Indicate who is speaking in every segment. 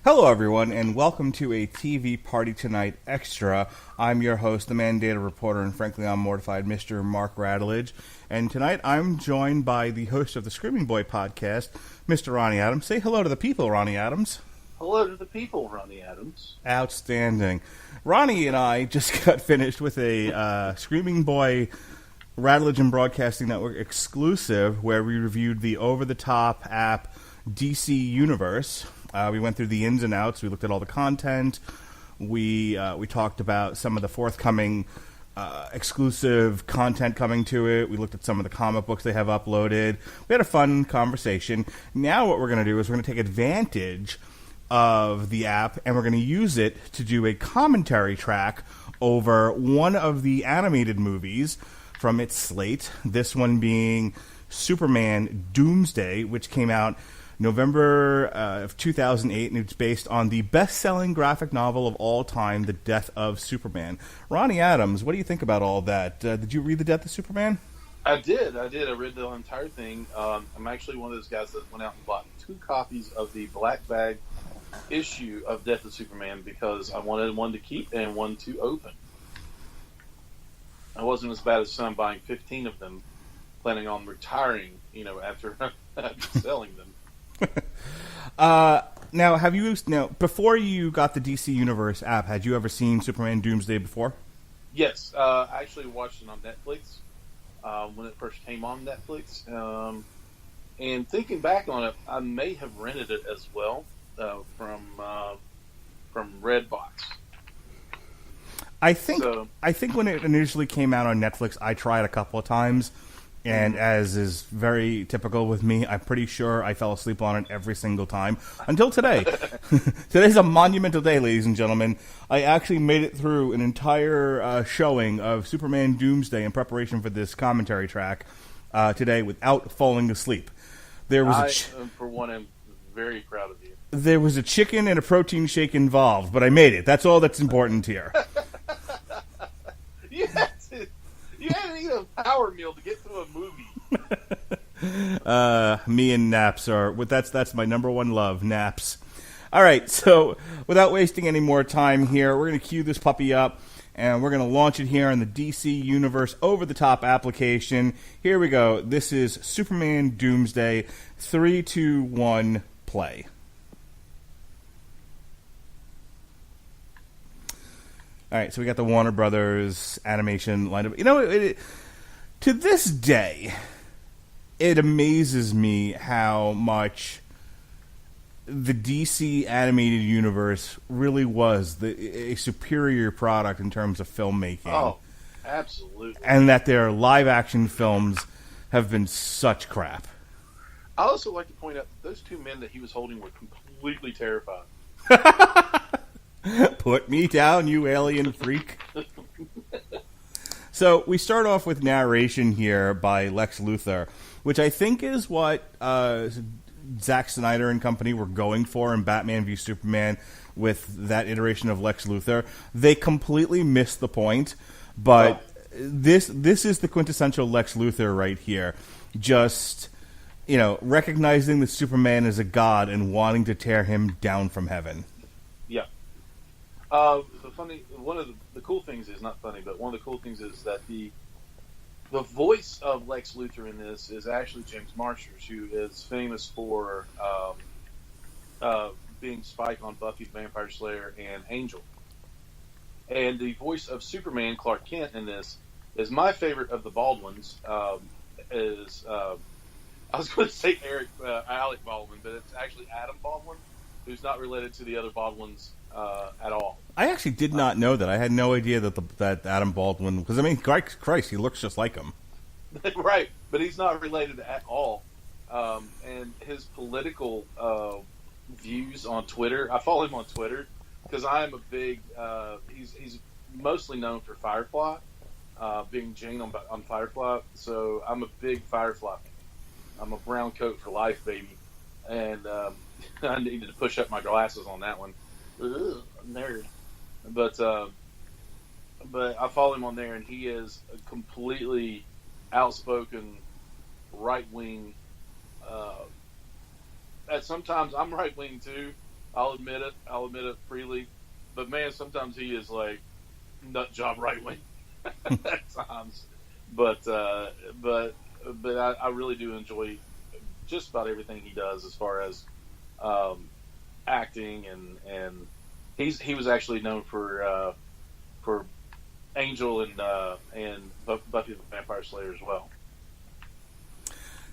Speaker 1: Hello, everyone, and welcome to a TV Party Tonight Extra. I'm your host, the mandated reporter, and frankly, I'm mortified, Mr. Mark Radulich. And tonight, I'm joined by the host of the Screaming Boy podcast, Mr. Ronnie Adams. Say hello to the people, Ronnie Adams.
Speaker 2: Hello to the people, Ronnie Adams.
Speaker 1: Outstanding. Ronnie and I just got finished with a Screaming Boy Radulich and Broadcasting Network exclusive where we reviewed the over-the-top app DC Universe. We went through the ins and outs. We looked at all the content. We talked about some of the forthcoming exclusive content coming to it. We looked at some of the comic books they have uploaded. We had a fun conversation. Now what we're going to do is we're going to take advantage of the app, and we're going to use it to do a commentary track over one of the animated movies from its slate. This one being Superman Doomsday, which came out November of 2008, and it's based on the best-selling graphic novel of all time, The Death of Superman. Ronnie Adams, what do you think about all that? Did you read The Death of Superman?
Speaker 2: I did. I read the entire thing. I'm actually one of those guys that went out and bought 2 copies of the black bag issue of Death of Superman because I wanted one to keep and one to open. I wasn't as bad as some buying 15 of them, planning on retiring, after selling them.
Speaker 1: Now, before you got the DC Universe app, had you ever seen Superman Doomsday before?
Speaker 2: Yes, I actually watched it on Netflix when it first came on Netflix. And thinking back on it, I may have rented it as well from Redbox.
Speaker 1: I think when it initially came out on Netflix, I tried a couple of times. And as is very typical with me, I'm pretty sure I fell asleep on it every single time. Until today. Today's a monumental day, ladies and gentlemen. I actually made it through an entire showing of Superman Doomsday in preparation for this commentary track today without falling asleep.
Speaker 2: For one, am very proud of you.
Speaker 1: There was a chicken and a protein shake involved, but I made it. That's all that's important here.
Speaker 2: You had to eat a power meal to get through a movie.
Speaker 1: Me and naps are that's my number one love, naps. All right, so without wasting any more time here, we're going to cue this puppy up, and we're going to launch it here on the DC Universe over-the-top application. Here we go. This is Superman Doomsday. 3, 2, 1, play. All right, so we got the Warner Brothers animation lineup. To this day, it amazes me how much the DC animated universe really was a superior product in terms of filmmaking.
Speaker 2: Oh, absolutely.
Speaker 1: And that their live-action films have been such crap.
Speaker 2: I also like to point out that those 2 men that he was holding were completely terrifying.
Speaker 1: Put me down, you alien freak. So we start off with narration here by Lex Luthor, which I think is what Zack Snyder and company were going for in Batman v Superman with that iteration of Lex Luthor. They completely missed the point, but this is the quintessential Lex Luthor right here. Just, recognizing that Superman is a god and wanting to tear him down from heaven.
Speaker 2: Yeah. One of the cool things is, not funny, but one of the cool things is that the voice of Lex Luthor in this is actually James Marsters, who is famous for being Spike on Buffy the Vampire Slayer and Angel. And the voice of Superman, Clark Kent, in this is my favorite of the Baldwins. I was going to say Alec Baldwin, but it's actually Adam Baldwin, who's not related to the other Baldwins at all.
Speaker 1: I actually did not know that. I had no idea that Adam Baldwin, because Christ, he looks just like him.
Speaker 2: Right, but he's not related at all. And his political views on Twitter, I follow him on Twitter because I'm a big. He's mostly known for Firefly, being Jane on Firefly. So I'm a big Firefly fan. I'm a brown coat for life, baby, and I needed to push up my glasses on that one. Ugh, nerd. But I follow him on there, and he is a completely outspoken, right wing. And sometimes I'm right wing too, I'll admit it. I'll admit it freely. But man, sometimes he is like nut job right wing at times. But I really do enjoy just about everything he does as far as acting and he was actually known for Angel and Buffy the Vampire Slayer as well.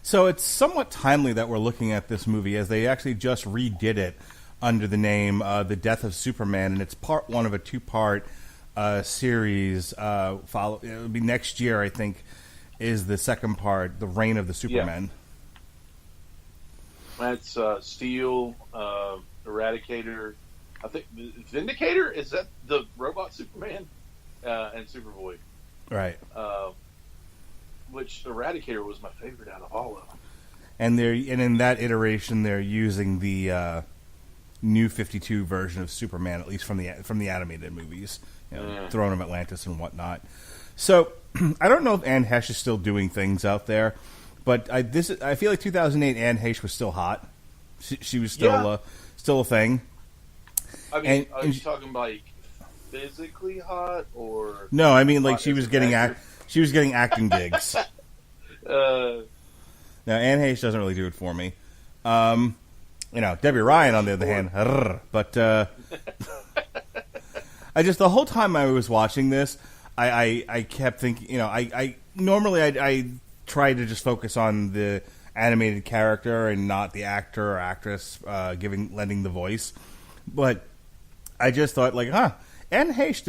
Speaker 1: So it's somewhat timely that we're looking at this movie, as they actually just redid it under the name The Death of Superman, and it's part one of a two-part series. It'll be next year, I think, is the second part, The Reign of the Supermen.
Speaker 2: Yeah. That's Steel, Eradicator, I think Vindicator, is that the robot Superman, and Superboy.
Speaker 1: Right.
Speaker 2: Which Eradicator was my favorite out of all of them.
Speaker 1: And in that iteration, they're using the New 52 version of Superman, at least from the animated movies, Throne of Atlantis and whatnot. So I don't know if Anne Heche is still doing things out there, but I feel like 2008 Anne Heche was still hot. She was still still a thing.
Speaker 2: I mean, are you talking like physically hot or?
Speaker 1: No, I mean like she was getting acting gigs. Now Anne Heche doesn't really do it for me. Debbie Ryan on the other hand, but the whole time I was watching this, I kept thinking, I normally try to just focus on the animated character and not the actor or actress lending the voice, but I just thought like, Anne Heche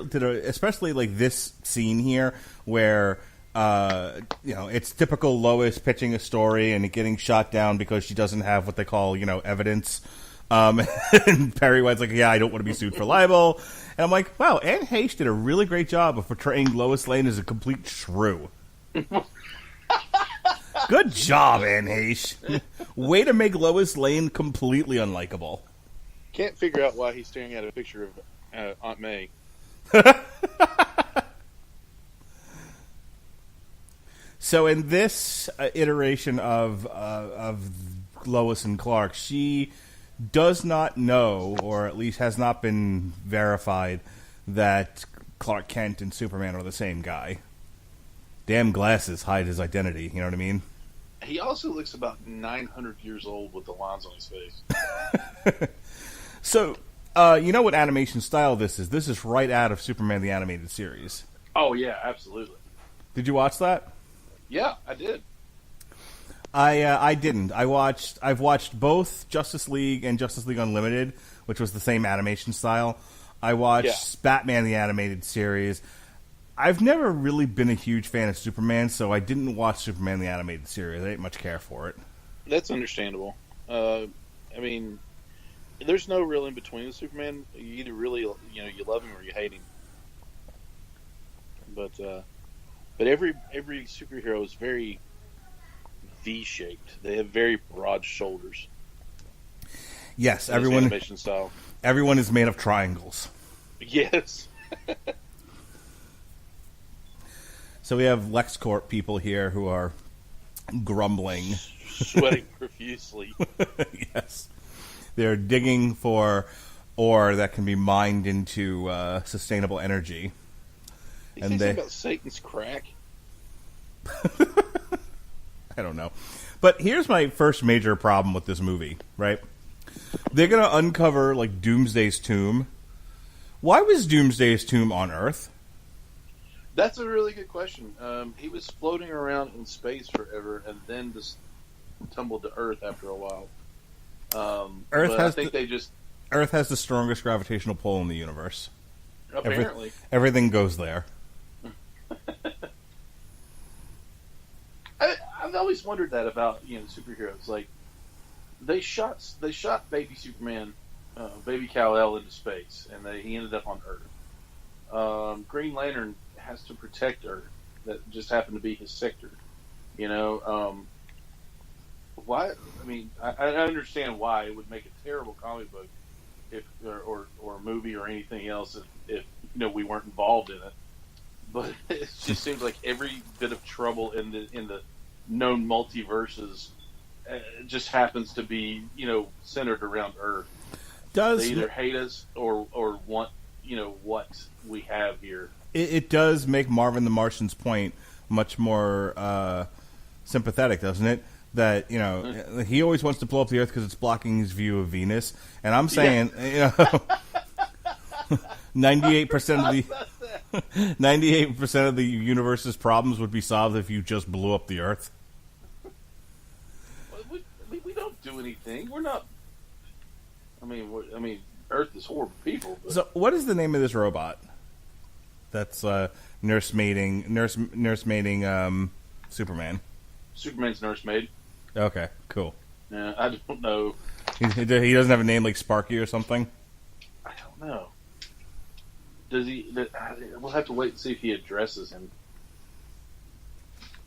Speaker 1: did especially like this scene here where it's typical Lois pitching a story and it getting shot down because she doesn't have what they call evidence. And Perry White's like, I don't want to be sued for libel. And I'm like, wow, Anne Heche did a really great job of portraying Lois Lane as a complete shrew. Good job, Anne Heche. Way to make Lois Lane completely unlikable.
Speaker 2: Can't figure out why he's staring at a picture of Aunt May.
Speaker 1: So in this iteration of Lois and Clark, she does not know, or at least has not been verified, that Clark Kent and Superman are the same guy. Damn glasses hide his identity, you know what I mean?
Speaker 2: He also looks about 900 years old with the lines on his face.
Speaker 1: So, you know what animation style this is? This is right out of Superman the Animated Series.
Speaker 2: Oh, yeah, absolutely.
Speaker 1: Did you watch that?
Speaker 2: Yeah, I did.
Speaker 1: I didn't. I've watched both Justice League and Justice League Unlimited, which was the same animation style. I watched Batman the Animated Series. I've never really been a huge fan of Superman, so I didn't watch Superman the Animated Series. I didn't much care for it.
Speaker 2: That's understandable. I mean, there's no real in between with Superman. You either really, you love him or you hate him. But every superhero is very V-shaped. They have very broad shoulders.
Speaker 1: Yes,
Speaker 2: animation style.
Speaker 1: Everyone is made of triangles.
Speaker 2: Yes.
Speaker 1: So we have LexCorp people here who are grumbling,
Speaker 2: sweating profusely.
Speaker 1: Yes, they're digging for ore that can be mined into sustainable energy.
Speaker 2: You say something about Satan's crack?
Speaker 1: I don't know. But here's my first major problem with this movie, right? They're going to uncover, like, Doomsday's tomb. Why was Doomsday's tomb on Earth?
Speaker 2: That's a really good question. He was floating around in space forever and then just tumbled to Earth after a while. Earth
Speaker 1: has the strongest gravitational pull in the universe.
Speaker 2: Apparently.
Speaker 1: Everything goes there.
Speaker 2: I've always wondered that about superheroes. Like they shot baby Superman, baby Kal-El into space, and he ended up on Earth. Green Lantern has to protect Earth. That just happened to be his sector. Why? I mean, I understand why it would make a terrible comic book or movie or anything else if we weren't involved in it. But it just seems like every bit of trouble in the known multiverses just happens to be centered around Earth.
Speaker 1: Does
Speaker 2: they either hate us or want what we have here.
Speaker 1: it does make Marvin the Martian's point much more sympathetic, doesn't it? That he always wants to blow up the Earth because it's blocking his view of Venus, and I'm saying 98% of the 98% of the universe's problems would be solved if you just blew up the Earth.
Speaker 2: We don't do anything. We're not. I mean, Earth is horrible people. But.
Speaker 1: So, what is the name of this robot? That's nursemaiding Superman.
Speaker 2: Superman's nursemaid.
Speaker 1: Okay, cool.
Speaker 2: Yeah, I don't know.
Speaker 1: He doesn't have a name like Sparky or something?
Speaker 2: I don't know. Does he? We'll have to wait and see if he addresses him.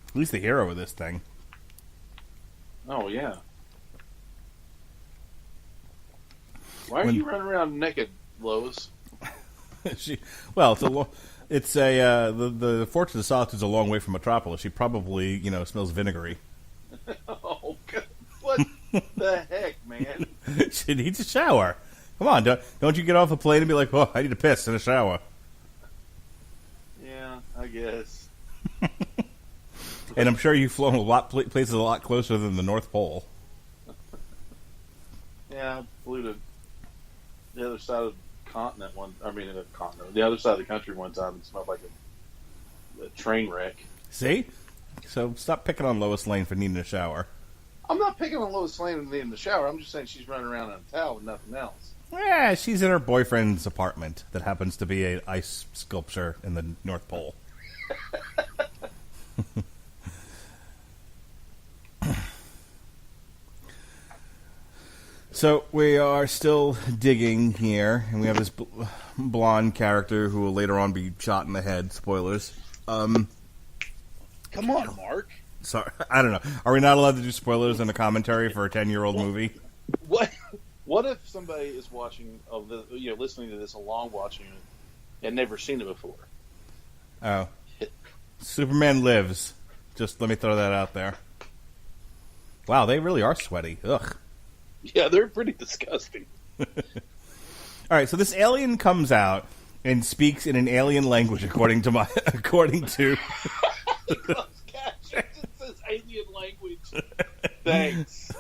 Speaker 1: At least the hero of this thing.
Speaker 2: Oh, yeah. Why are you running around naked, Lois?
Speaker 1: The Fortress of Solitude is a long way from Metropolis. She probably, smells vinegary.
Speaker 2: Oh, God. What the heck, man?
Speaker 1: She needs a shower. Come on, don't you get off a plane and be like, oh, I need to piss in a shower.
Speaker 2: Yeah, I guess.
Speaker 1: And I'm sure you've flown places a lot closer than the North Pole.
Speaker 2: Yeah, I flew to the other side of the continent the other side of the country one time and smelled like a train wreck.
Speaker 1: See? So stop picking on Lois Lane for needing a shower.
Speaker 2: I'm not picking on Lois Lane and needing the shower. I'm just saying she's running around in a towel and nothing else.
Speaker 1: Yeah, she's in her boyfriend's apartment that happens to be an ice sculpture in the North Pole. So we are still digging here, and we have this blonde character who will later on be shot in the head. Spoilers.
Speaker 2: Come on, Mark.
Speaker 1: Sorry, I don't know. Are we not allowed to do spoilers in a commentary for a 10-year-old movie?
Speaker 2: What if somebody is watching, listening to this along watching it and never seen it before?
Speaker 1: Oh, Superman Lives. Just let me throw that out there. Wow, they really are sweaty. Ugh.
Speaker 2: Yeah, they're pretty disgusting.
Speaker 1: All right, so this alien comes out and speaks in an alien language, according to
Speaker 2: It says alien language. Thanks.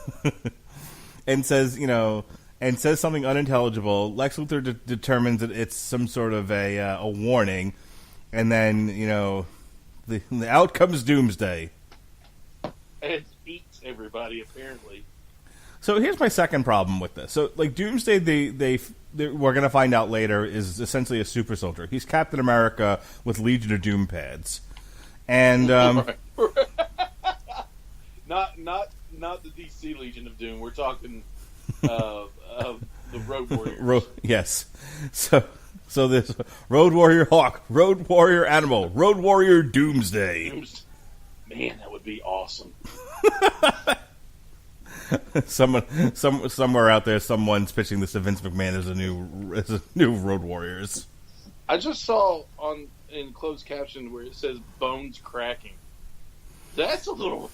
Speaker 1: and says something unintelligible. Lex Luthor determines that it's some sort of a warning, and then the out comes Doomsday.
Speaker 2: And eats everybody apparently.
Speaker 1: So here's my second problem with this. So like Doomsday, we're going to find out later, is essentially a super soldier. He's Captain America with Legion of Doom pads, and
Speaker 2: not the DC Legion of Doom. We're talking the Road Warriors.
Speaker 1: Yes. So there's Road Warrior Hawk, Road Warrior Animal, Road Warrior Doomsday.
Speaker 2: Man, that would be awesome.
Speaker 1: Somewhere out there, someone's pitching this to Vince McMahon as a new Road Warriors.
Speaker 2: I just saw in closed caption where it says bones cracking. That's a little.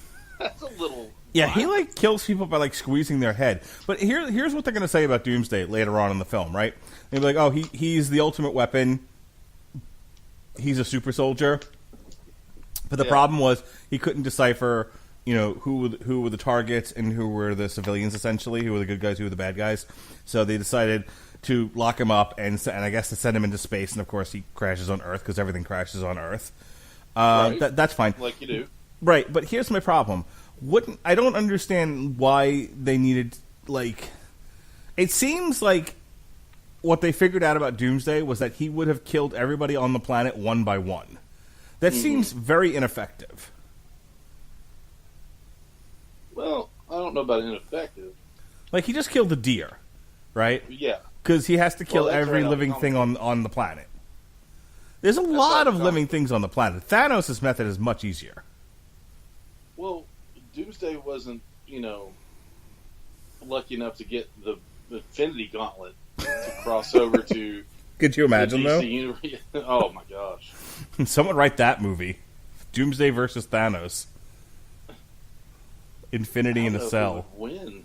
Speaker 1: Yeah, he kills people by squeezing their head. But here's what they're going to say about Doomsday later on in the film, right? They'll be like, oh, he's the ultimate weapon. He's a super soldier. But the problem was he couldn't decipher, who were the targets and who were the civilians, essentially, who were the good guys, who were the bad guys. So they decided to lock him up and I guess to send him into space. And of course, he crashes on Earth because everything crashes on Earth.
Speaker 2: Right.
Speaker 1: That's fine,
Speaker 2: like you do.
Speaker 1: Right, but here's my problem. I don't understand why they needed, it seems like what they figured out about Doomsday was that he would have killed everybody on the planet one by one. That seems very ineffective.
Speaker 2: Well, I don't know about ineffective.
Speaker 1: He just killed the deer, right?
Speaker 2: Yeah.
Speaker 1: Because he has to kill every
Speaker 2: right
Speaker 1: living thing on the planet. There's a lot of living things on the planet. Thanos' method is much easier.
Speaker 2: Well, Doomsday wasn't, lucky enough to get the Infinity Gauntlet to cross over to.
Speaker 1: Could you imagine,
Speaker 2: the DC Universe. Oh my gosh!
Speaker 1: Someone write that movie, Doomsday versus Thanos. Infinity in a cell.
Speaker 2: Win.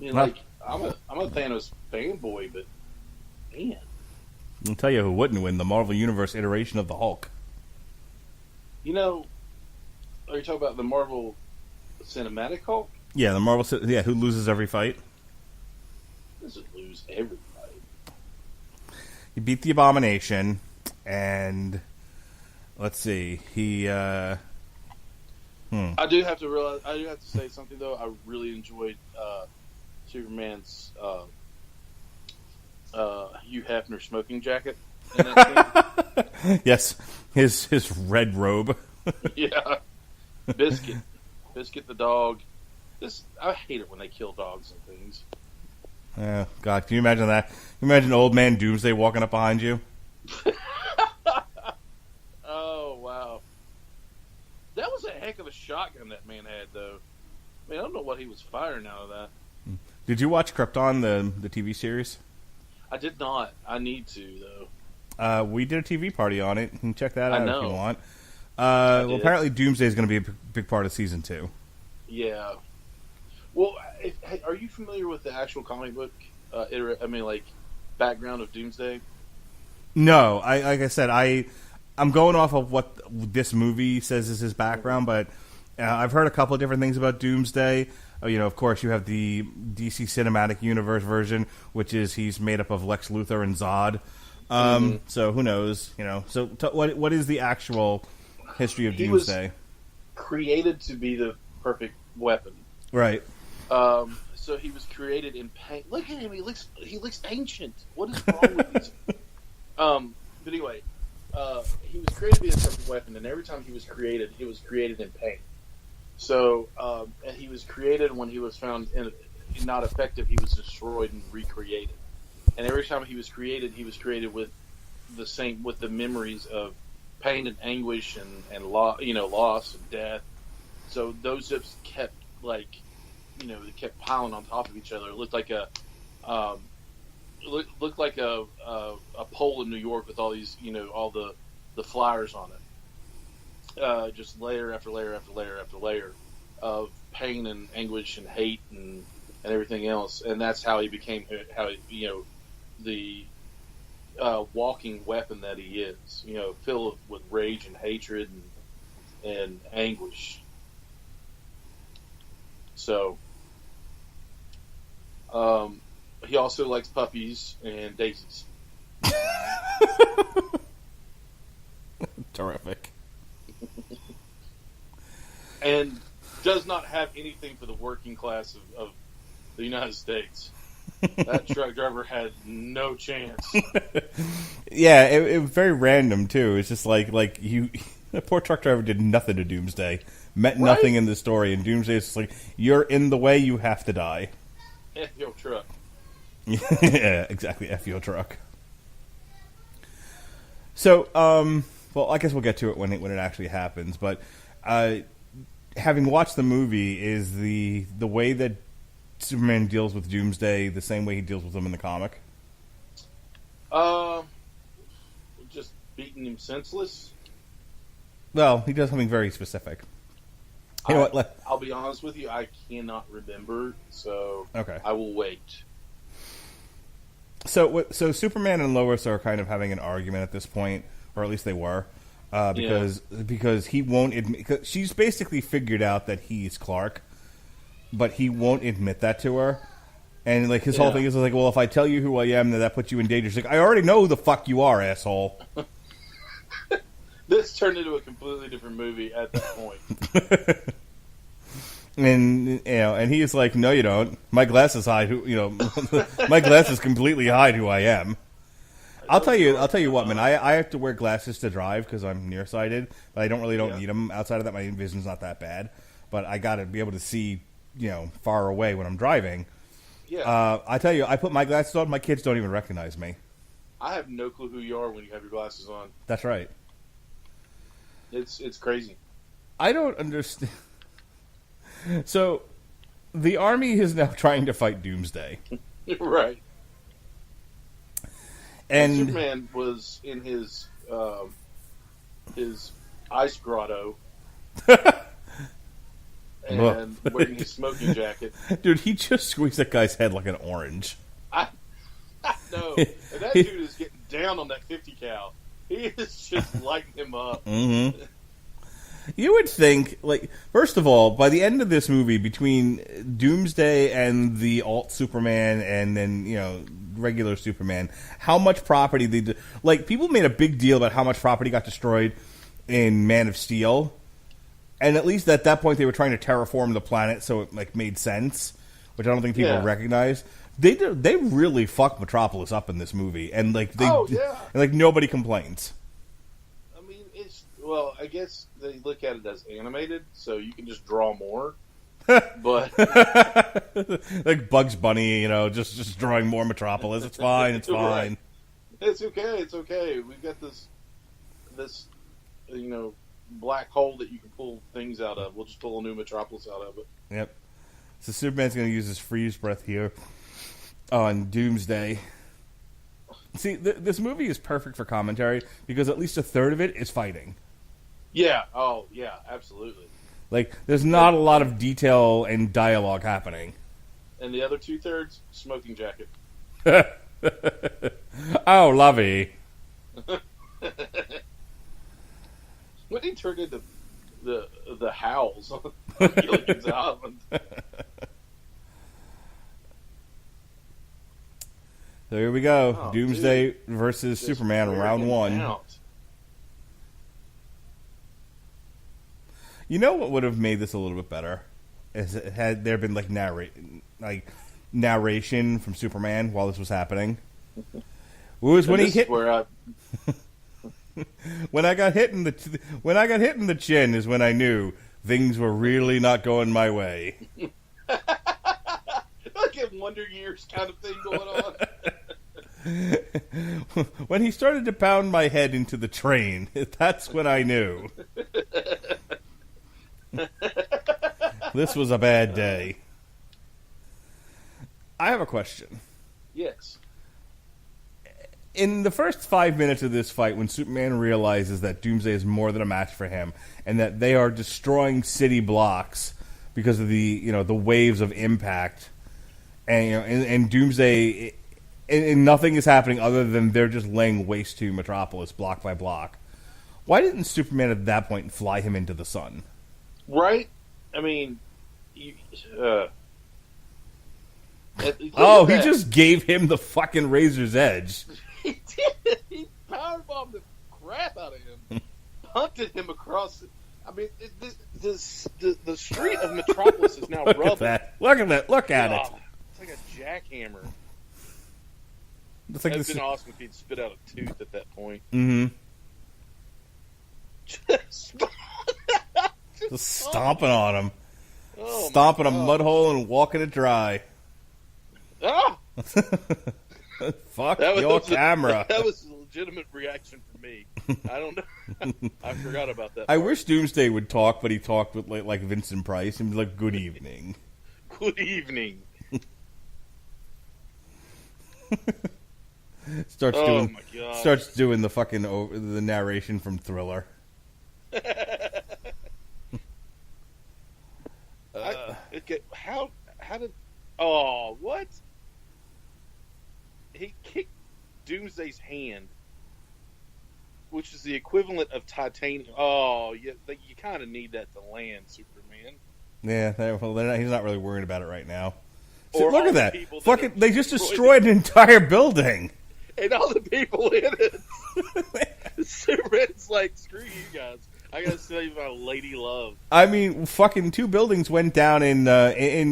Speaker 2: mean, like, I'm a Thanos fanboy, but man,
Speaker 1: I'll tell you who wouldn't win: the Marvel Universe iteration of the Hulk.
Speaker 2: you know, are you talking about the Marvel Cinematic Hulk?
Speaker 1: Yeah, the Marvel. Yeah, who loses every fight?
Speaker 2: Doesn't lose every fight.
Speaker 1: He beat the Abomination, and let's see, he.
Speaker 2: I do have to say something though. I really enjoyed Superman's Hugh Hefner smoking jacket in that scene.
Speaker 1: Yes, his red robe.
Speaker 2: Yeah, Biscuit the dog. I hate it when they kill dogs and things.
Speaker 1: Oh, God, can you imagine that? Can you imagine old man Doomsday walking up behind you?
Speaker 2: Oh, wow. That was a heck of a shotgun that man had, though. I mean, I don't know what he was firing out of that.
Speaker 1: Did you watch Krypton, the TV series?
Speaker 2: I did not. I need to, though.
Speaker 1: We did a TV party on it. You can check that out if you want.
Speaker 2: Well,
Speaker 1: apparently Doomsday is going to be a big part of season 2.
Speaker 2: Yeah. Well, are you familiar with the actual comic book, background of Doomsday?
Speaker 1: No, like I said, I'm going off of what this movie says is his background, but I've heard a couple of different things about Doomsday. Of course, you have the DC Cinematic Universe version, which is he's made up of Lex Luthor and Zod. So who knows? So what is the actual history of Doomsday?
Speaker 2: He was created to be the perfect weapon,
Speaker 1: right?
Speaker 2: So he was created in pain. Look at him; he looks ancient. What is wrong with these? But anyway, he was created to be the perfect weapon, and every time he was created in pain. So, and he was created when he was found not effective. He was destroyed and recreated. And every time he was created with the memories of pain and anguish and loss and death. So those just kept they kept piling on top of each other. It looked like a pole in New York with all these all the flyers on it. Just layer after layer after layer after layer of pain and anguish and hate and everything else, and that's how he became the walking weapon that he is. Filled with rage and hatred and anguish. So, he also likes puppies and daisies.
Speaker 1: Terrific.
Speaker 2: And does not have anything for the working class of the United States. That truck driver had no chance.
Speaker 1: Yeah, it was very random too. It's just like the poor truck driver did nothing to Doomsday, meant nothing in the story, and Doomsday is just like, you're in the way, you have to die.
Speaker 2: F your truck.
Speaker 1: Yeah, exactly. F your truck. So, well, I guess we'll get to it when it actually happens. But having watched the movie, is the way that Superman deals with Doomsday the same way he deals with him in the comic?
Speaker 2: Just beating him senseless.
Speaker 1: Well, he does something very specific. You know what?
Speaker 2: I'll be honest with you, I cannot remember, so
Speaker 1: okay.
Speaker 2: I will wait.
Speaker 1: So Superman and Lois are kind of having an argument at this point, or at least they were, because he won't admit. Cause she's basically figured out that he's Clark, but he won't admit that to her. And like his whole thing is like, well, if I tell you who I am, then that puts you in danger. She's like, I already know who the fuck you are, asshole.
Speaker 2: This turned into a completely different movie at that point.
Speaker 1: And he's like, no, you don't. My glasses hide my glasses completely hide who I am. I'll tell you what, man. I have to wear glasses to drive because I'm nearsighted, but I don't need them. Outside of that, my vision's not that bad. But I got to be able to see, far away when I'm driving.
Speaker 2: Yeah.
Speaker 1: I tell you, I put my glasses on. My kids don't even recognize me.
Speaker 2: I have no clue who you are when you have your glasses on.
Speaker 1: That's right.
Speaker 2: It's crazy.
Speaker 1: I don't understand. So, the army is now trying to fight Doomsday.
Speaker 2: Right.
Speaker 1: And
Speaker 2: Superman was in his ice grotto. and wearing his smoking jacket.
Speaker 1: Dude, he just squeezed that guy's head like an orange.
Speaker 2: I know. And that dude is getting down on that 50 cal. He is just lighting him up.
Speaker 1: Mm-hmm. You would think, like, first of all, by the end of this movie, between Doomsday and the alt Superman and then, you know, regular Superman, how much property they did. Like, people made a big deal about how much property got destroyed in Man of Steel. And at least at that point, they were trying to terraform the planet so it, like, made sense, which I don't think people recognize. They really fucked Metropolis up in this movie. And, like, nobody complains.
Speaker 2: Well, I guess they look at it as animated, so you can just draw more. But
Speaker 1: like Bugs Bunny, you know, just drawing more Metropolis. It's fine. It's fine.
Speaker 2: It's okay. It's okay. We've got this, you know, black hole that you can pull things out of. We'll just pull a new Metropolis out of it.
Speaker 1: Yep. So Superman's going to use his freeze breath here on Doomsday. See, this movie is perfect for commentary because at least a third of it is fighting.
Speaker 2: Yeah. Oh, yeah. Absolutely.
Speaker 1: Like, there's not a lot of detail and dialogue happening.
Speaker 2: And the other 2/3, smoking jacket.
Speaker 1: Oh, lovey.
Speaker 2: When he turned into the Howls on Gilligan's Island.
Speaker 1: So here we go. Doomsday versus Superman, round one.
Speaker 2: Out.
Speaker 1: You know what would have made this a little bit better? Is it had there been like narration from Superman while this was happening? It was when he hit. When I got hit in the chin is when I knew things were really not going my way.
Speaker 2: Like a Wonder Years kind of thing going on.
Speaker 1: When he started to pound my head into the train, that's when I knew. This was a bad day. I have a question.
Speaker 2: Yes.
Speaker 1: In the first 5 minutes of this fight, when Superman realizes that Doomsday is more than a match for him, and that they are destroying city blocks because of the waves of impact, and Doomsday, and nothing is happening other than they're just laying waste to Metropolis block by block. Why didn't Superman at that point fly him into the sun?
Speaker 2: Right? I mean, he
Speaker 1: just gave him the fucking razor's edge.
Speaker 2: He did. He powerbombed the crap out of him. Punted him across. I mean, the street of Metropolis is now rubble.
Speaker 1: Look at that. Look at it.
Speaker 2: It's like a jackhammer.
Speaker 1: It's like
Speaker 2: It'd been awesome if he'd spit out a tooth at that point.
Speaker 1: Mm-hmm. Just stomping on him.
Speaker 2: Oh,
Speaker 1: stomping a mud hole and walking it dry.
Speaker 2: Ah!
Speaker 1: Fuck your camera.
Speaker 2: That was a legitimate reaction for me. I don't know. I forgot about that.
Speaker 1: I wish Doomsday would talk, but he talked with like Vincent Price and be like, "Good evening."
Speaker 2: Good evening.
Speaker 1: Starts
Speaker 2: my
Speaker 1: doing the fucking the narration from Thriller.
Speaker 2: How did? Oh, what? He kicked Doomsday's hand, which is the equivalent of titanium. Oh, you kind of need that to land, Superman.
Speaker 1: Yeah, he's not really worried about it right now.
Speaker 2: So
Speaker 1: look at that! Fucking, they just destroyed an entire building,
Speaker 2: and all the people in it. Superman's like, "Screw you guys! I gotta save my lady love."
Speaker 1: I mean, fucking 2 buildings went down in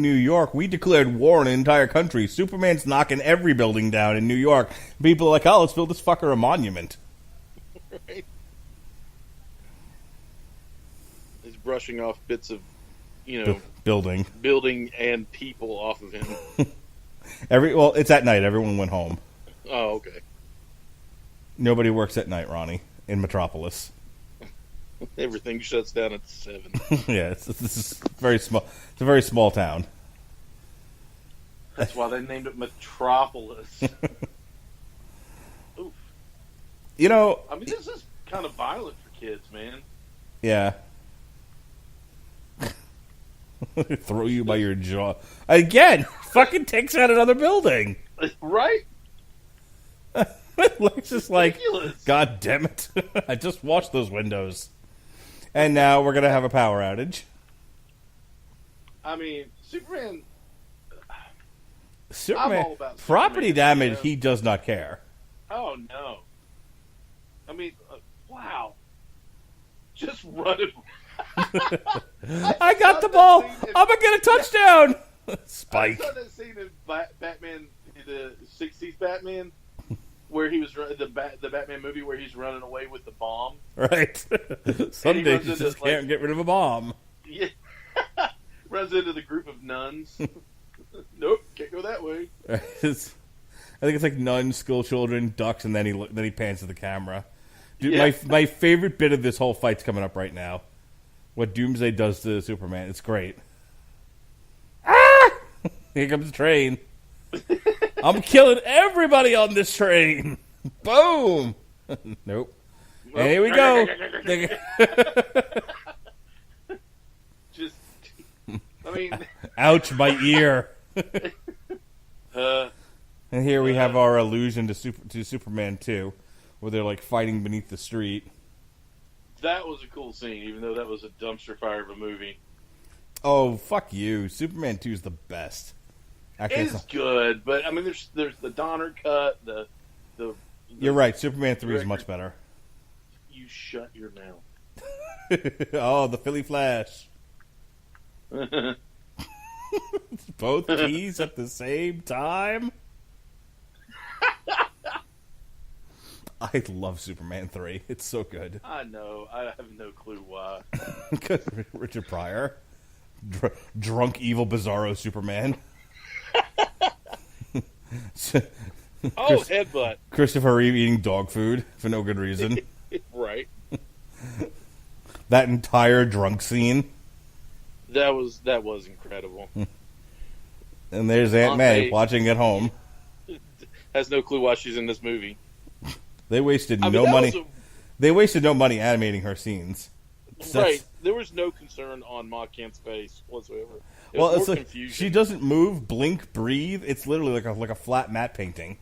Speaker 1: New York. We declared war on an entire country. Superman's knocking every building down in New York. People are like, "Oh, let's build this fucker a monument."
Speaker 2: Right. He's brushing off bits of, building and people off of him.
Speaker 1: It's at night. Everyone went home.
Speaker 2: Oh, okay.
Speaker 1: Nobody works at night, Ronnie, in Metropolis.
Speaker 2: Everything shuts down at 7.
Speaker 1: Yeah, this is very small. It's a very small town.
Speaker 2: That's why they named it Metropolis. Oof. I mean, this is kind of violent for kids, man.
Speaker 1: Yeah. Throw you by your jaw. Again, fucking takes out another building.
Speaker 2: Right?
Speaker 1: It's just like,
Speaker 2: Ridiculous.
Speaker 1: God damn it. I just washed those windows. And now we're going to have a power outage.
Speaker 2: I mean, Superman.
Speaker 1: Superman,
Speaker 2: I'm all about
Speaker 1: property
Speaker 2: Superman,
Speaker 1: damage,
Speaker 2: you know?
Speaker 1: he does not care.
Speaker 2: Oh no! I mean, wow! Just running.
Speaker 1: I got the ball. I'm going to get a touchdown. Spike.
Speaker 2: I saw that scene in Batman, the '60s Batman, where he was the Batman movie where he's running away with the bomb.
Speaker 1: Right. Some days
Speaker 2: runs
Speaker 1: you
Speaker 2: into,
Speaker 1: just can't get rid of a bomb.
Speaker 2: Yeah. Runs into the group of nuns. Nope, can't go that way.
Speaker 1: I think it's like nuns, school children, ducks, and then he pans to the camera. Dude,
Speaker 2: Yeah.
Speaker 1: my favorite bit of this whole fight's coming up right now. What Doomsday does to Superman. It's great. Ah! Here comes the train. I'm killing everybody on this train. Boom. Nope. And here we go.
Speaker 2: Just, I mean,
Speaker 1: Ouch, my ear.
Speaker 2: uh,
Speaker 1: And here we have our allusion to Superman 2, where they're like fighting beneath the street.
Speaker 2: that was a cool scene, even though that was a dumpster fire of a movie.
Speaker 1: Oh, fuck you. Superman 2 is the best. Actually,
Speaker 2: It's good, but I mean, there's the Donner cut, the
Speaker 1: you're right. Superman 3 is much better.
Speaker 2: You shut your mouth.
Speaker 1: Oh, the Philly Flash. Both keys at the same time? I love Superman 3. It's so good.
Speaker 2: I know. I have no clue why.
Speaker 1: Richard Pryor. Drunk, evil, bizarro Superman.
Speaker 2: Oh, headbutt.
Speaker 1: Christopher Reeve eating dog food for no good reason.
Speaker 2: Right.
Speaker 1: That entire drunk scene.
Speaker 2: That was incredible.
Speaker 1: And there's Aunt May
Speaker 2: May.
Speaker 1: watching at home.
Speaker 2: Has no clue why she's in this movie.
Speaker 1: They wasted
Speaker 2: I mean,
Speaker 1: no
Speaker 2: that
Speaker 1: money.
Speaker 2: was a-
Speaker 1: They wasted no money animating her scenes. So
Speaker 2: right.
Speaker 1: that's-
Speaker 2: There was no concern on Ma Kent's face whatsoever. It
Speaker 1: Well,
Speaker 2: was
Speaker 1: it's
Speaker 2: more
Speaker 1: like
Speaker 2: confusion.
Speaker 1: she doesn't move, blink, breathe. It's literally like a flat matte painting.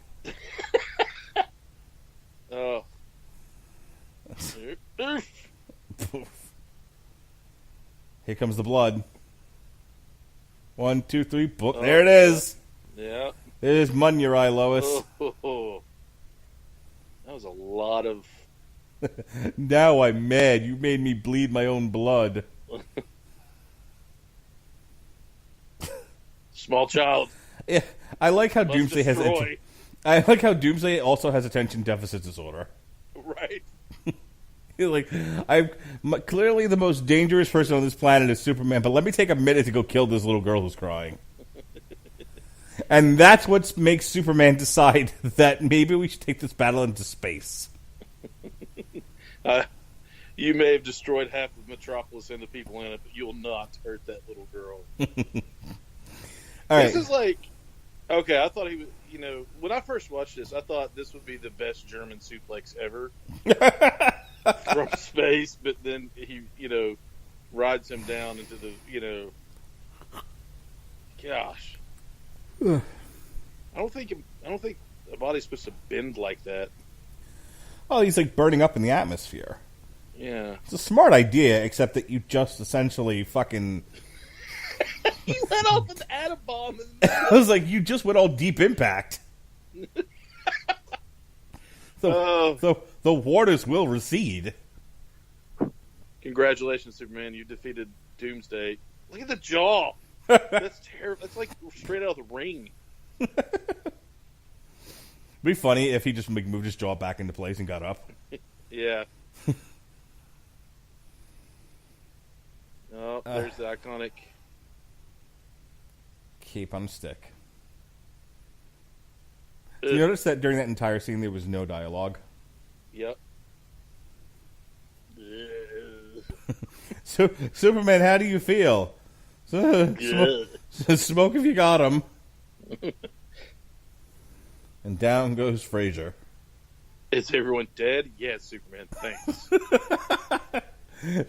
Speaker 2: Oh.
Speaker 1: Here comes the blood. 1, 2, 3. There it is.
Speaker 2: Yeah.
Speaker 1: There's mud in your eye, Lois.
Speaker 2: Oh. That was a lot of.
Speaker 1: Now I'm mad. You made me bleed my own blood.
Speaker 2: Small child.
Speaker 1: Yeah, I like how
Speaker 2: Must
Speaker 1: Doomsday has.
Speaker 2: destroy.
Speaker 1: I like how Doomsday also has attention deficit disorder.
Speaker 2: Right.
Speaker 1: Like, clearly the most dangerous person on this planet is Superman, but let me take a minute to go kill this little girl who's crying. And that's what makes Superman decide that maybe we should take this battle into space.
Speaker 2: You may have destroyed half of Metropolis and the people in it, but you'll not hurt that little girl.
Speaker 1: All right.
Speaker 2: This is like, okay, I thought he was, when I first watched this, I thought this would be the best German suplex ever from space, but then he, rides him down into the, gosh. I don't think a body's supposed to bend like that.
Speaker 1: Oh, he's like burning up in the atmosphere.
Speaker 2: Yeah.
Speaker 1: It's a smart idea, except that you just essentially fucking...
Speaker 2: He let off an atom bomb.
Speaker 1: I was like, you just went all Deep Impact. So the waters will recede.
Speaker 2: Congratulations, Superman. You defeated Doomsday. Look at the jaw. That's terrible. That's like straight out of the Ring.
Speaker 1: It'd be funny if he just moved his jaw back into place and got up.
Speaker 2: Yeah. Oh, there's the iconic.
Speaker 1: Cape on a stick. Did you notice that during that entire scene there was no dialogue?
Speaker 2: Yep.
Speaker 1: So, Superman, how do you feel? Smoke if you got him. And down goes Fraser.
Speaker 2: Is everyone dead? Yes, Superman. Thanks.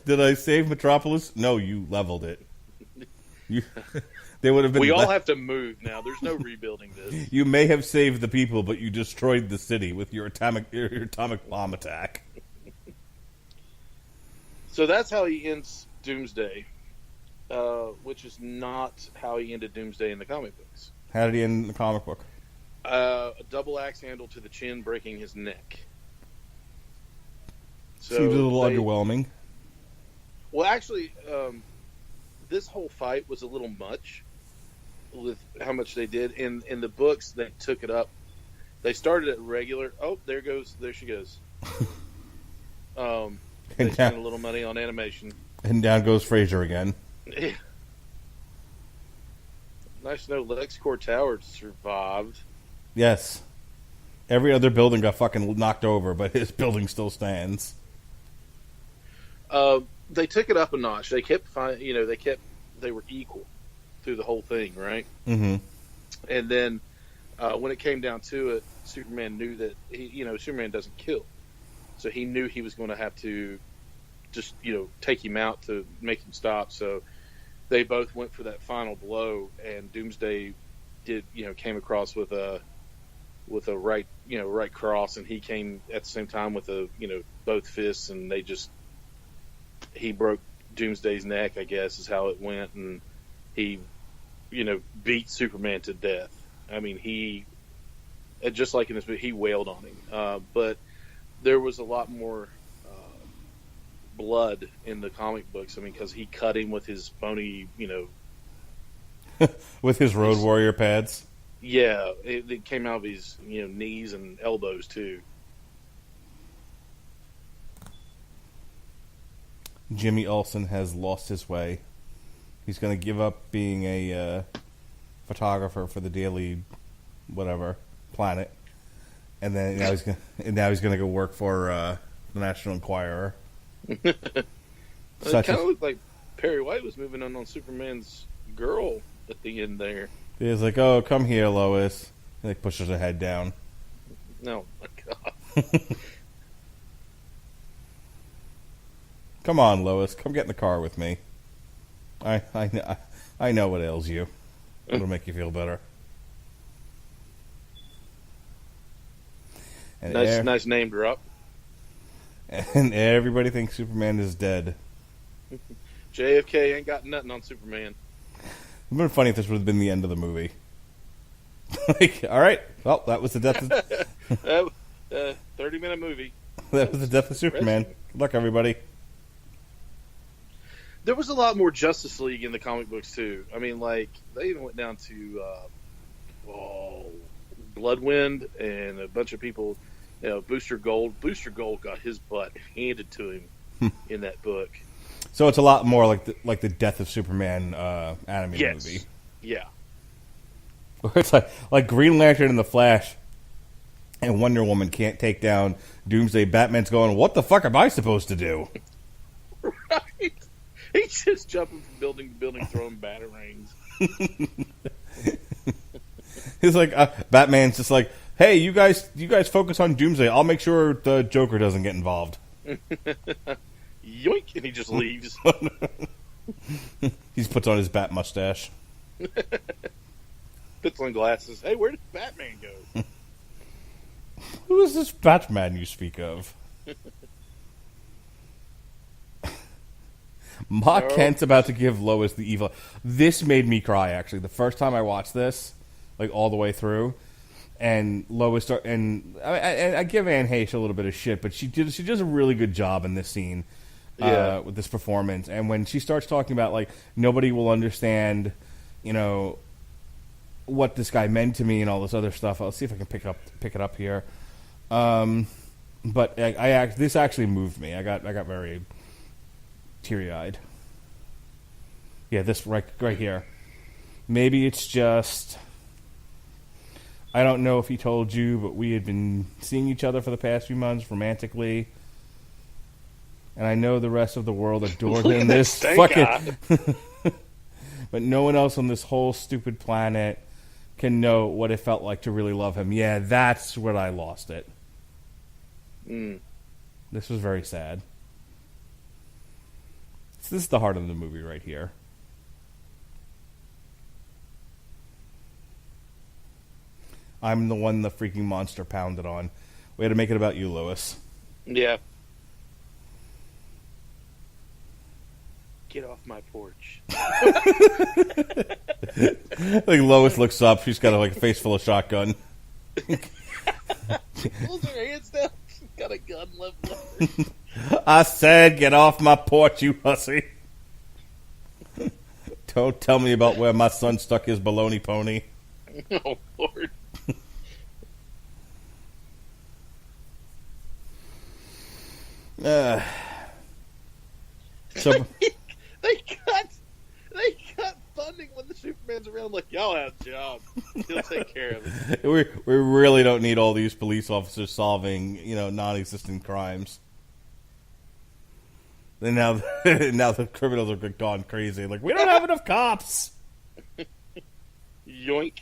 Speaker 1: Did I save Metropolis? No, you leveled it. They would have been.
Speaker 3: We all have to move now. There's no rebuilding this.
Speaker 1: You may have saved the people, but you destroyed the city with your atomic bomb attack.
Speaker 3: So that's how he ends Doomsday, which is not how he ended Doomsday in the comic books.
Speaker 1: How did he end the comic book?
Speaker 3: A double axe handle to the chin, breaking his neck. So
Speaker 1: Seems a little underwhelming.
Speaker 3: Well, actually, this whole fight was a little much with how much they did. In the books, they took it up. They started at regular. Oh, there she goes. They spent a little money on animation.
Speaker 1: And down goes Fraser again.
Speaker 3: Yeah. Nice to know LexCorp Tower survived.
Speaker 1: Yes. Every other building got fucking knocked over, but his building still stands.
Speaker 3: They took it up a notch. They kept they were equal through the whole thing, right?
Speaker 1: Mm-hmm.
Speaker 3: And then when it came down to it, Superman knew that Superman doesn't kill, so he knew he was going to have to just take him out to make him stop. So they both went for that final blow, and Doomsday came across with a right cross, and he came at the same time with both fists, and he broke Doomsday's neck, I guess is how it went, and he beat Superman to death. I mean, he just like in this movie, he wailed on him, but there was a lot more blood in the comic books. I mean, because he cut him with his bony,
Speaker 1: with his Road Warrior pads.
Speaker 3: Yeah, it came out of his knees and elbows too.
Speaker 1: Jimmy Olsen has lost his way. He's going to give up being a photographer for the Daily Planet, and then now he's going to go work for the National Enquirer.
Speaker 3: It kind of looked like Perry White was moving on Superman's girl at the end there.
Speaker 1: He's like, "Oh, come here, Lois." And he pushes her head down.
Speaker 3: Oh my god!
Speaker 1: Come on, Lois. Come get in the car with me. I know what ails you. It'll make you feel better. And
Speaker 3: nice name drop.
Speaker 1: And everybody thinks Superman is dead.
Speaker 3: JFK ain't got nothing on Superman.
Speaker 1: It would have been funny if this would have been the end of the movie. All right. Well, that was the death of...
Speaker 3: 30-minute movie.
Speaker 1: That was the death of Superman. Good luck, everybody.
Speaker 3: There was a lot more Justice League in the comic books, too. I mean, like, they even went down to Bloodwind and a bunch of people... Booster Gold. Booster Gold got his butt handed to him in that book.
Speaker 1: So it's a lot more like the Death of Superman animated movie.
Speaker 3: Yeah.
Speaker 1: It's like Green Lantern and the Flash and Wonder Woman can't take down Doomsday. Batman's going, what the fuck am I supposed to do?
Speaker 3: Right. He's just jumping from building to building, throwing batarangs.
Speaker 1: He's like, Batman's just like, hey, you guys focus on Doomsday. I'll make sure the Joker doesn't get involved.
Speaker 3: Yoink! And he just leaves.
Speaker 1: He puts on his bat mustache.
Speaker 3: Puts on glasses. Hey, where did Batman go?
Speaker 1: Who is this Batman you speak of? Ma Kent's about to give Lois the evil. This made me cry, actually. The first time I watched this, like all the way through, and Lois I give Anne Heche a little bit of shit, but she does a really good job in this scene with this performance. And when she starts talking about like nobody will understand, what this guy meant to me and all this other stuff. I'll see if I can pick it up here. But this actually moved me. I got very teary-eyed. Yeah, this right here. Maybe it's just... I don't know if he told you, but we had been seeing each other for the past few months romantically. And I know the rest of the world adored him. This fucking... But no one else on this whole stupid planet can know what it felt like to really love him. Yeah, that's where I lost it. This was very sad. This is the heart of the movie right here. I'm the one the freaking monster pounded on. We had to make it about you, Lois.
Speaker 3: Yeah. Get off my porch.
Speaker 1: Like Lois looks up. She's got a face full of shotgun.
Speaker 3: She pulls her hands down. She's got a gun leveled.
Speaker 1: I said, get off my porch, you hussy. Don't tell me about where my son stuck his baloney pony.
Speaker 3: Oh, Lord.
Speaker 1: So
Speaker 3: they cut funding when the Superman's around. Like, y'all have a job. He'll take care of it.
Speaker 1: we really don't need all these police officers solving, non-existent crimes. And now the criminals are gone crazy. Like, we don't have enough cops.
Speaker 3: Yoink.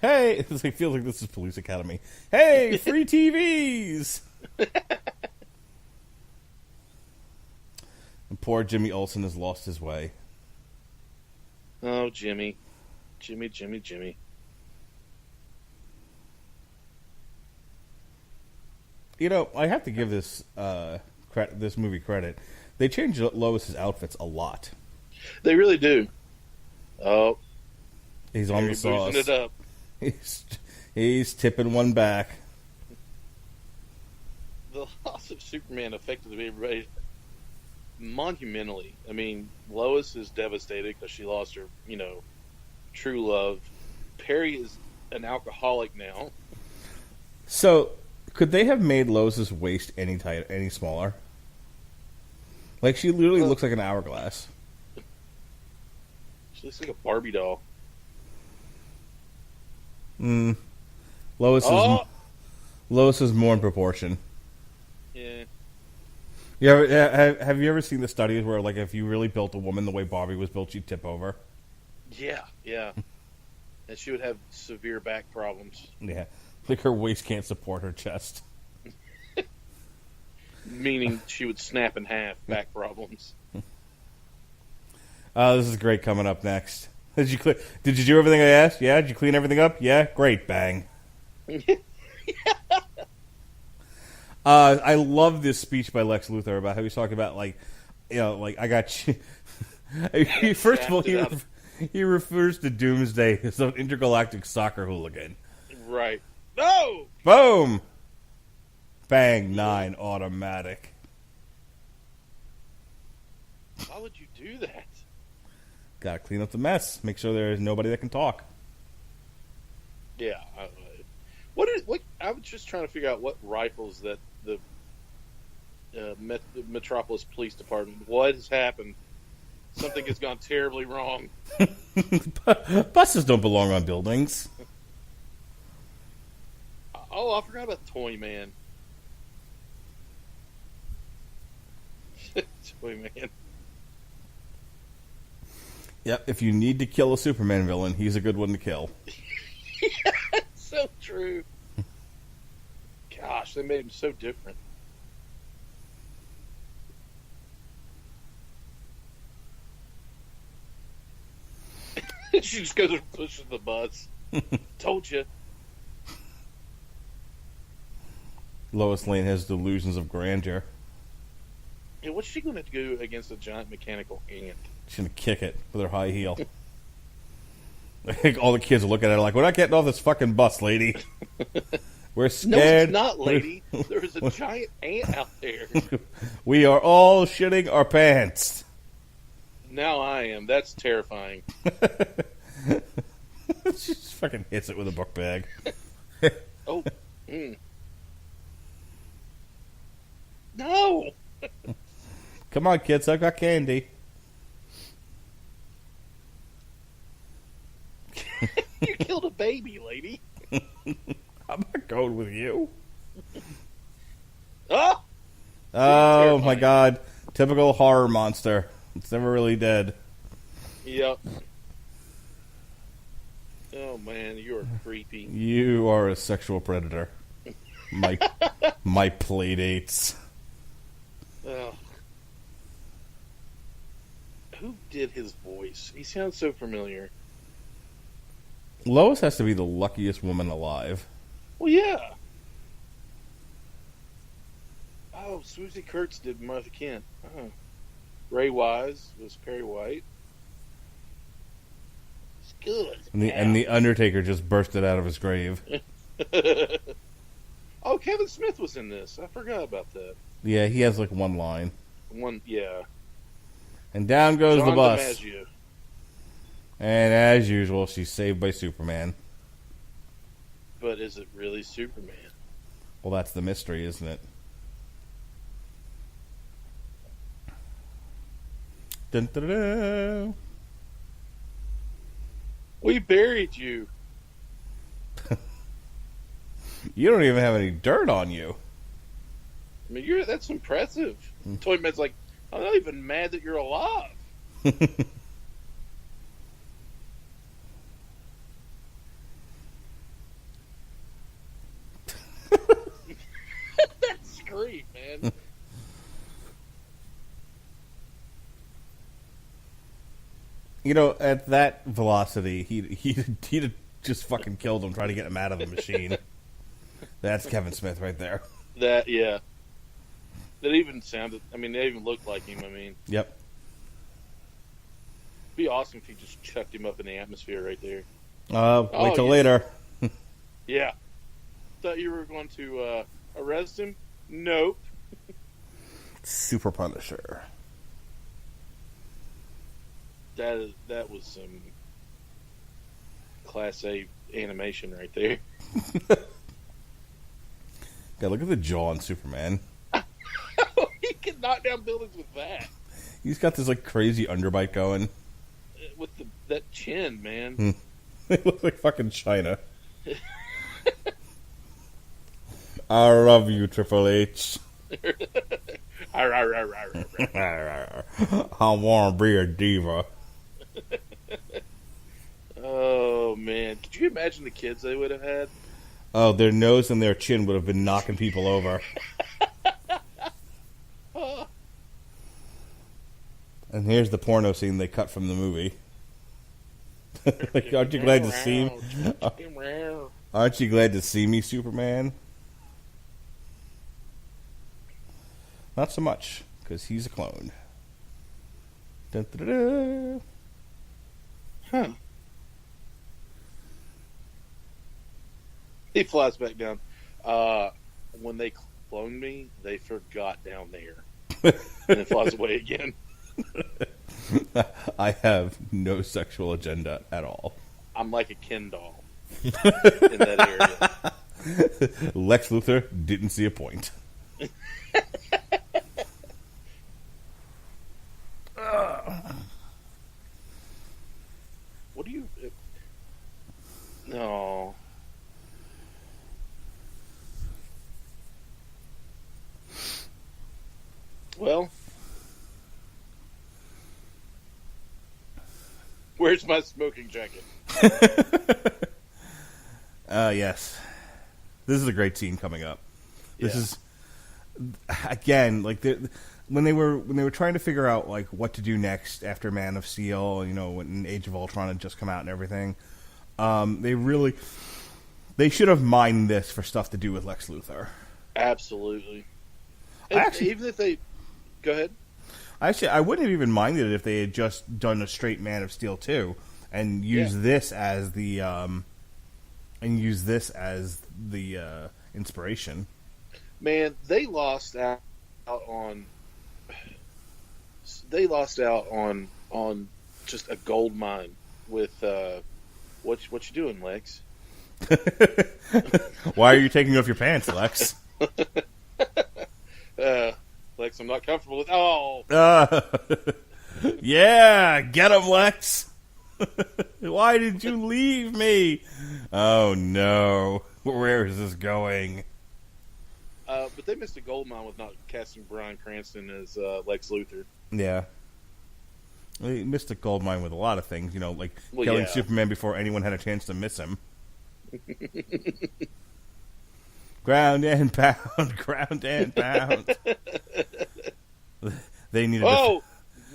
Speaker 1: Hey, it feels like this is Police Academy. Hey, free TVs. And poor Jimmy Olsen has lost his way.
Speaker 3: Oh, Jimmy. Jimmy.
Speaker 1: I have to give this this movie credit. They changed Lois's outfits a lot.
Speaker 3: They really do. Oh,
Speaker 1: He's on the sauce.
Speaker 3: Boozing it up.
Speaker 1: He's tipping one back.
Speaker 3: The loss of Superman affected everybody monumentally. I mean, Lois is devastated because she lost her, true love. Perry is an alcoholic now.
Speaker 1: So, could they have made Lois's waist any smaller? Like, she literally looks like an hourglass.
Speaker 3: She looks like a Barbie doll.
Speaker 1: Lois is more in proportion.
Speaker 3: Yeah.
Speaker 1: Have you ever seen the studies where, like, if you really built a woman the way Barbie was built, she'd tip over?
Speaker 3: Yeah. And she would have severe back problems.
Speaker 1: Yeah. Like, her waist can't support her chest.
Speaker 3: Meaning she would snap in half. Back problems.
Speaker 1: This is great coming up next. Did you do everything I asked? Yeah? Did you clean everything up? Yeah? Great. Bang. I love this speech by Lex Luthor about how he's talking about, I got you. First of all, he refers to Doomsday as an intergalactic soccer hooligan.
Speaker 3: Right. No!
Speaker 1: Boom! Bang, 9, automatic.
Speaker 3: Why would you do that?
Speaker 1: Gotta clean up the mess. Make sure there's nobody that can talk.
Speaker 3: Yeah. I was just trying to figure out what rifles that the Metropolis Police Department, what has happened? Something has gone terribly wrong.
Speaker 1: Buses don't belong on buildings.
Speaker 3: Oh, I forgot about Toy Man. Toy Man.
Speaker 1: Yep, if you need to kill a Superman villain, he's a good one to kill.
Speaker 3: Yeah, so true. Gosh, they made him so different. She just goes and pushes the bus. Told you.
Speaker 1: Lois Lane has delusions of grandeur.
Speaker 3: Yeah, what's she going to do against a giant mechanical ant?
Speaker 1: She's going to kick it with her high heel. I think all the kids are looking at her like, we're not getting off this fucking bus, lady. We're scared.
Speaker 3: No, it's not, lady. There is a giant ant out there.
Speaker 1: We are all shitting our pants.
Speaker 3: Now I am. That's terrifying.
Speaker 1: She just fucking hits it with a book bag.
Speaker 3: Oh. No!
Speaker 1: Come on, kids. I've got candy.
Speaker 3: You killed a baby, lady.
Speaker 1: I'm not going with you.
Speaker 3: Oh!
Speaker 1: Oh, my God. Typical horror monster. It's never really dead.
Speaker 3: Yep. Oh, man, you are creepy.
Speaker 1: You are a sexual predator. My playdates.
Speaker 3: Oh. Who did his voice? He sounds so familiar.
Speaker 1: Lois has to be the luckiest woman alive.
Speaker 3: Well, yeah. Oh, Swoosie Kurtz did Martha Kent. Oh. Ray Wise was Perry White. It's good.
Speaker 1: And the Undertaker just bursted out of his grave.
Speaker 3: Oh, Kevin Smith was in this. I forgot about that.
Speaker 1: Yeah, he has like one line.
Speaker 3: Yeah.
Speaker 1: And down goes
Speaker 3: John
Speaker 1: the bus.
Speaker 3: DiMaggio.
Speaker 1: And as usual, she's saved by Superman.
Speaker 3: But is it really Superman?
Speaker 1: Well, that's the mystery, isn't it? Dun, dun, dun, dun.
Speaker 3: We buried you.
Speaker 1: You don't even have any dirt on you.
Speaker 3: I mean, that's impressive. Toy Man's like, I'm not even mad that you're alive. That's great, man.
Speaker 1: You know, at that velocity, he'd have just fucking killed him trying to get him out of the machine. That's Kevin Smith right there.
Speaker 3: That even sounded. I mean, they even looked like him. I mean,
Speaker 1: Yep.
Speaker 3: it'd be awesome if he just chucked him up in the atmosphere right there.
Speaker 1: Wait till later.
Speaker 3: Yeah. Thought you were going to arrest him? Nope.
Speaker 1: Super Punisher.
Speaker 3: That was some Class A animation right there.
Speaker 1: God, look at the jaw on Superman.
Speaker 3: He can knock down buildings with that.
Speaker 1: He's got this like crazy underbite going.
Speaker 3: With that chin, man.
Speaker 1: It looks like fucking China. I love you, Triple H. I want to be a diva.
Speaker 3: Oh, man. Could you imagine the kids they would have had?
Speaker 1: Oh, their nose and their chin would have been knocking people over. And here's the porno scene they cut from the movie. Like, aren't you glad to see me? Aren't you glad to see me, Superman? Not so much, because he's a clone. Dun, dun, dun, dun.
Speaker 3: Huh. He flies back down. When they cloned me, they forgot down there. And then flies away again.
Speaker 1: I have no sexual agenda at all.
Speaker 3: I'm like a Ken doll in that area.
Speaker 1: Lex Luthor didn't see a point.
Speaker 3: What do you... No. Well... Where's my smoking jacket?
Speaker 1: Yes. This is a great scene coming up. This is again like when they were trying to figure out like what to do next after Man of Steel, you know, when Age of Ultron had just come out and everything. They should have mined this for stuff to do with Lex Luthor.
Speaker 3: Absolutely. Even if they go ahead.
Speaker 1: Actually, I wouldn't have even minded it if they had just done a straight Man of Steel 2 and used this as the inspiration. Man,
Speaker 3: they lost out on just a gold mine with what you doing, Lex?
Speaker 1: Why are you taking off your pants, Lex?
Speaker 3: Lex, I'm not comfortable with. Oh,
Speaker 1: yeah, get him, Lex. Why did you leave me? Oh no, where is this going?
Speaker 3: But they missed a gold mine with not casting Bryan Cranston as Lex Luthor.
Speaker 1: Yeah, they missed a gold mine with a lot of things. You know, like killing Superman before anyone had a chance to miss him. Ground and pound, ground and pound. They needed.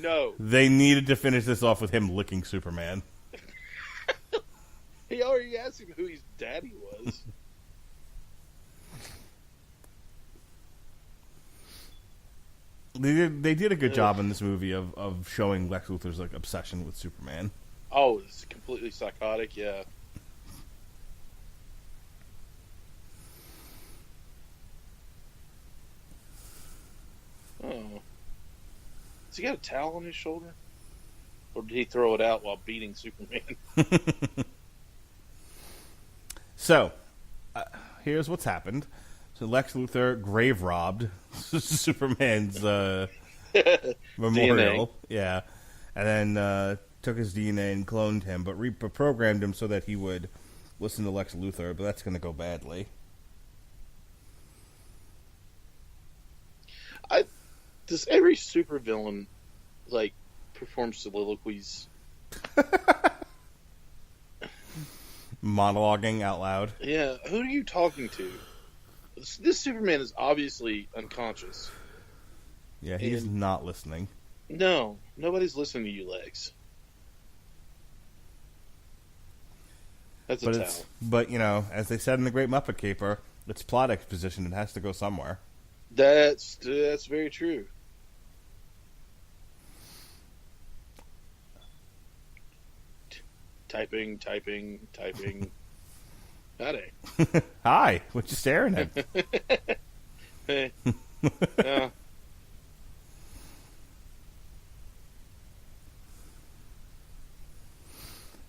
Speaker 3: No!
Speaker 1: They needed to finish this off with him licking Superman.
Speaker 3: He He already asked him who his daddy was.
Speaker 1: They did a good job in this movie of showing Lex Luthor's like obsession with Superman.
Speaker 3: Oh, it's completely psychotic. Yeah. Oh. Has he got a towel on his shoulder? Or did he throw it out while beating Superman?
Speaker 1: So, here's what's happened. So Lex Luthor grave robbed Superman's memorial. Yeah. And then took his DNA and cloned him, but reprogrammed him so that he would listen to Lex Luthor, but that's going to go badly.
Speaker 3: Does every supervillain like perform soliloquies?
Speaker 1: Monologuing out loud.
Speaker 3: Yeah, who are you talking to? This Superman is obviously unconscious.
Speaker 1: Yeah, he's not listening.
Speaker 3: No, nobody's listening to you, Lex. That's a towel.
Speaker 1: But, you know, as they said in The Great Muppet Caper, it's plot exposition. It has to go somewhere.
Speaker 3: That's very true. Typing. Howdy.
Speaker 1: Hi, what you staring at?
Speaker 3: Hey.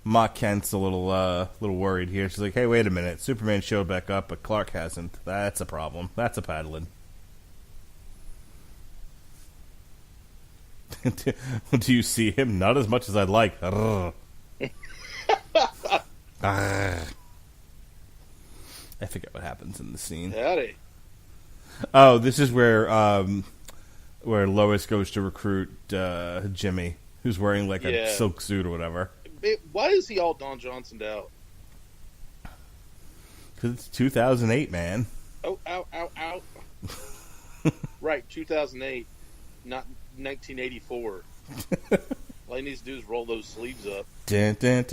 Speaker 1: Ma Kent's a little worried here. She's like, hey, wait a minute. Superman showed back up, but Clark hasn't. That's a problem. That's a paddling. Do you see him? Not as much as I'd like. I forget what happens in the scene.
Speaker 3: Howdy.
Speaker 1: Oh, this is where Lois goes to recruit Jimmy, who's wearing like a silk suit or whatever.
Speaker 3: Why is he all Don Johnson'd out?
Speaker 1: Because it's 2008, man.
Speaker 3: Oh, ow. Right, 2008, not 1984. All he needs to do is roll those sleeves up. It'd been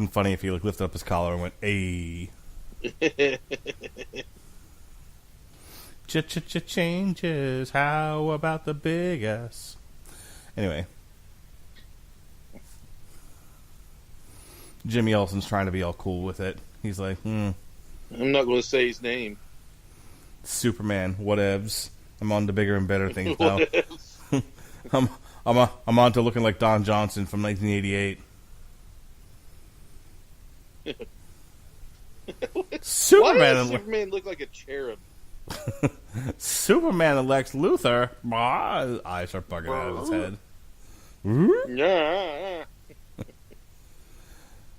Speaker 3: funny if he like lifted up his collar and went, "Ayy." Changes. How about the big S? Anyway, Jimmy Olsen's trying to be all cool with it. He's like, I'm not going to say his name.
Speaker 1: Superman, whatevs. I'm on to bigger and better things now. I'm on to looking like Don Johnson from 1988. Superman.
Speaker 3: Why does Superman look like a cherub?
Speaker 1: Superman and Lex Luthor. His eyes are bugging out of his head.
Speaker 3: Yeah.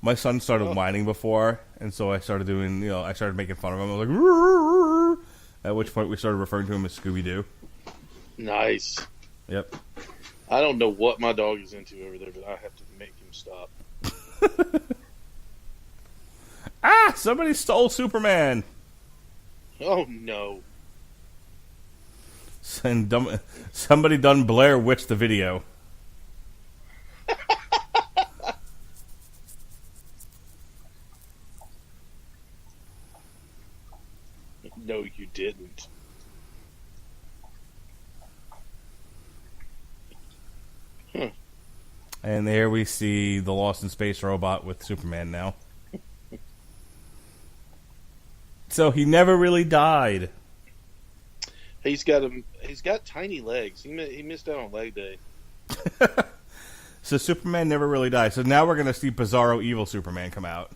Speaker 1: My son started whining before, and so I started doing, I started making fun of him. I was like, "Rrr." At which point we started referring to him as Scooby-Doo.
Speaker 3: Nice.
Speaker 1: Yep.
Speaker 3: I don't know what my dog is into over there, but I have to make him stop.
Speaker 1: Somebody stole Superman.
Speaker 3: Oh, no.
Speaker 1: And somebody done Blair Witch the video.
Speaker 3: No, you didn't.
Speaker 1: And there we see the Lost in Space robot with Superman now. So he never really died.
Speaker 3: He's got tiny legs. He missed out on leg day.
Speaker 1: So Superman never really died. So now we're going to see Bizarro Evil Superman come out.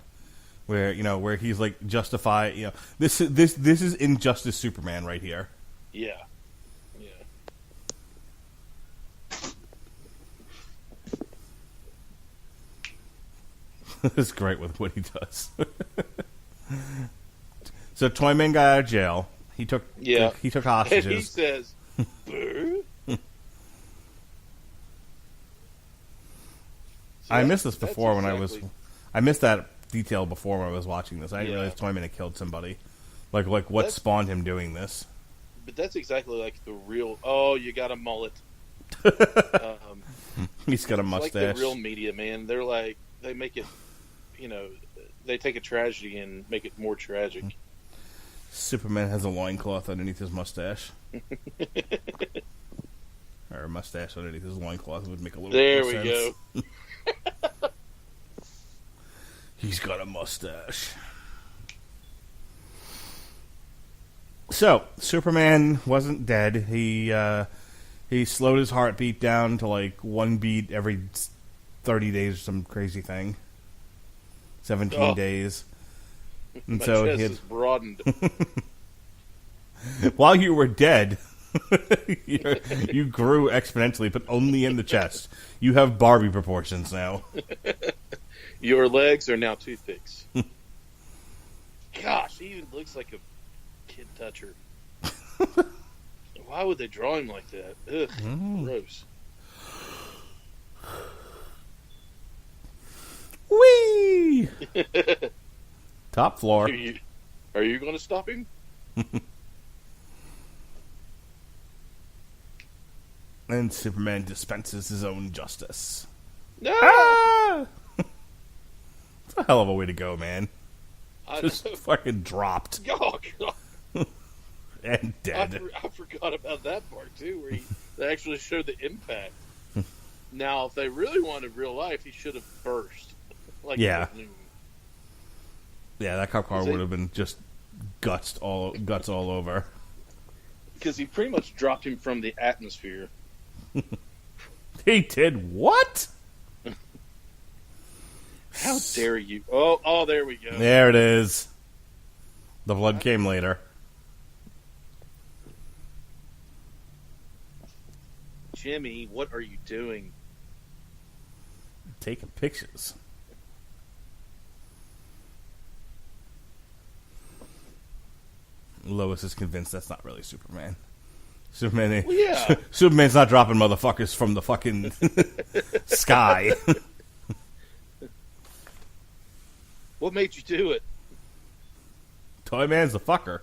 Speaker 1: Where he's like justify, this is Injustice Superman right here.
Speaker 3: Yeah.
Speaker 1: It's great with what he does. So Toyman got out of jail. He took hostages.
Speaker 3: And he says, "Boo."
Speaker 1: I missed this before I missed that detail before when I was watching this. I didn't realize Toyman had killed somebody. Like what spawned him doing this?
Speaker 3: but that's exactly like the real. Oh, you got a mullet.
Speaker 1: He's got a
Speaker 3: Like
Speaker 1: mustache.
Speaker 3: the real media, man. They're like they make it. They take a tragedy and make it more tragic.
Speaker 1: Superman has a loincloth underneath his mustache. Or a mustache underneath his loincloth would make a little
Speaker 3: There
Speaker 1: more
Speaker 3: we
Speaker 1: sense.
Speaker 3: go.
Speaker 1: He's got a mustache. So, Superman wasn't dead. He slowed his heartbeat down to like 1 beat every 30 days or some crazy thing. 17 days. And
Speaker 3: My
Speaker 1: so
Speaker 3: chest
Speaker 1: he had,
Speaker 3: is broadened.
Speaker 1: while you were dead, you grew exponentially, but only in the chest. You have Barbie proportions now.
Speaker 3: Your legs are now toothpicks. Gosh, he even looks like a kid toucher. Why would they draw him like that? Ugh, gross.
Speaker 1: Whee! Top floor.
Speaker 3: Are you going to stop him?
Speaker 1: And Superman dispenses his own justice.
Speaker 3: No!
Speaker 1: Ah! It's a hell of a way to go, man.
Speaker 3: I
Speaker 1: Just
Speaker 3: know.
Speaker 1: fucking dropped
Speaker 3: Oh, God.
Speaker 1: and dead.
Speaker 3: I forgot about that part, too, where they actually showed the impact. Now, if they really wanted real life, he should have burst. Like
Speaker 1: Yeah.
Speaker 3: a balloon.
Speaker 1: Yeah, that cop car
Speaker 3: Is it-
Speaker 1: would have been just guts all over.
Speaker 3: Because he pretty much dropped him from the atmosphere.
Speaker 1: He did what?
Speaker 3: How dare you? Oh, there we go.
Speaker 1: There it is. The blood came later.
Speaker 3: Jimmy, what are you doing?
Speaker 1: Taking pictures. Lois is convinced that's not really Superman. Superman,
Speaker 3: Well, yeah.
Speaker 1: Superman's not dropping motherfuckers from the fucking sky.
Speaker 3: What made you do it?
Speaker 1: Toy Man's the fucker.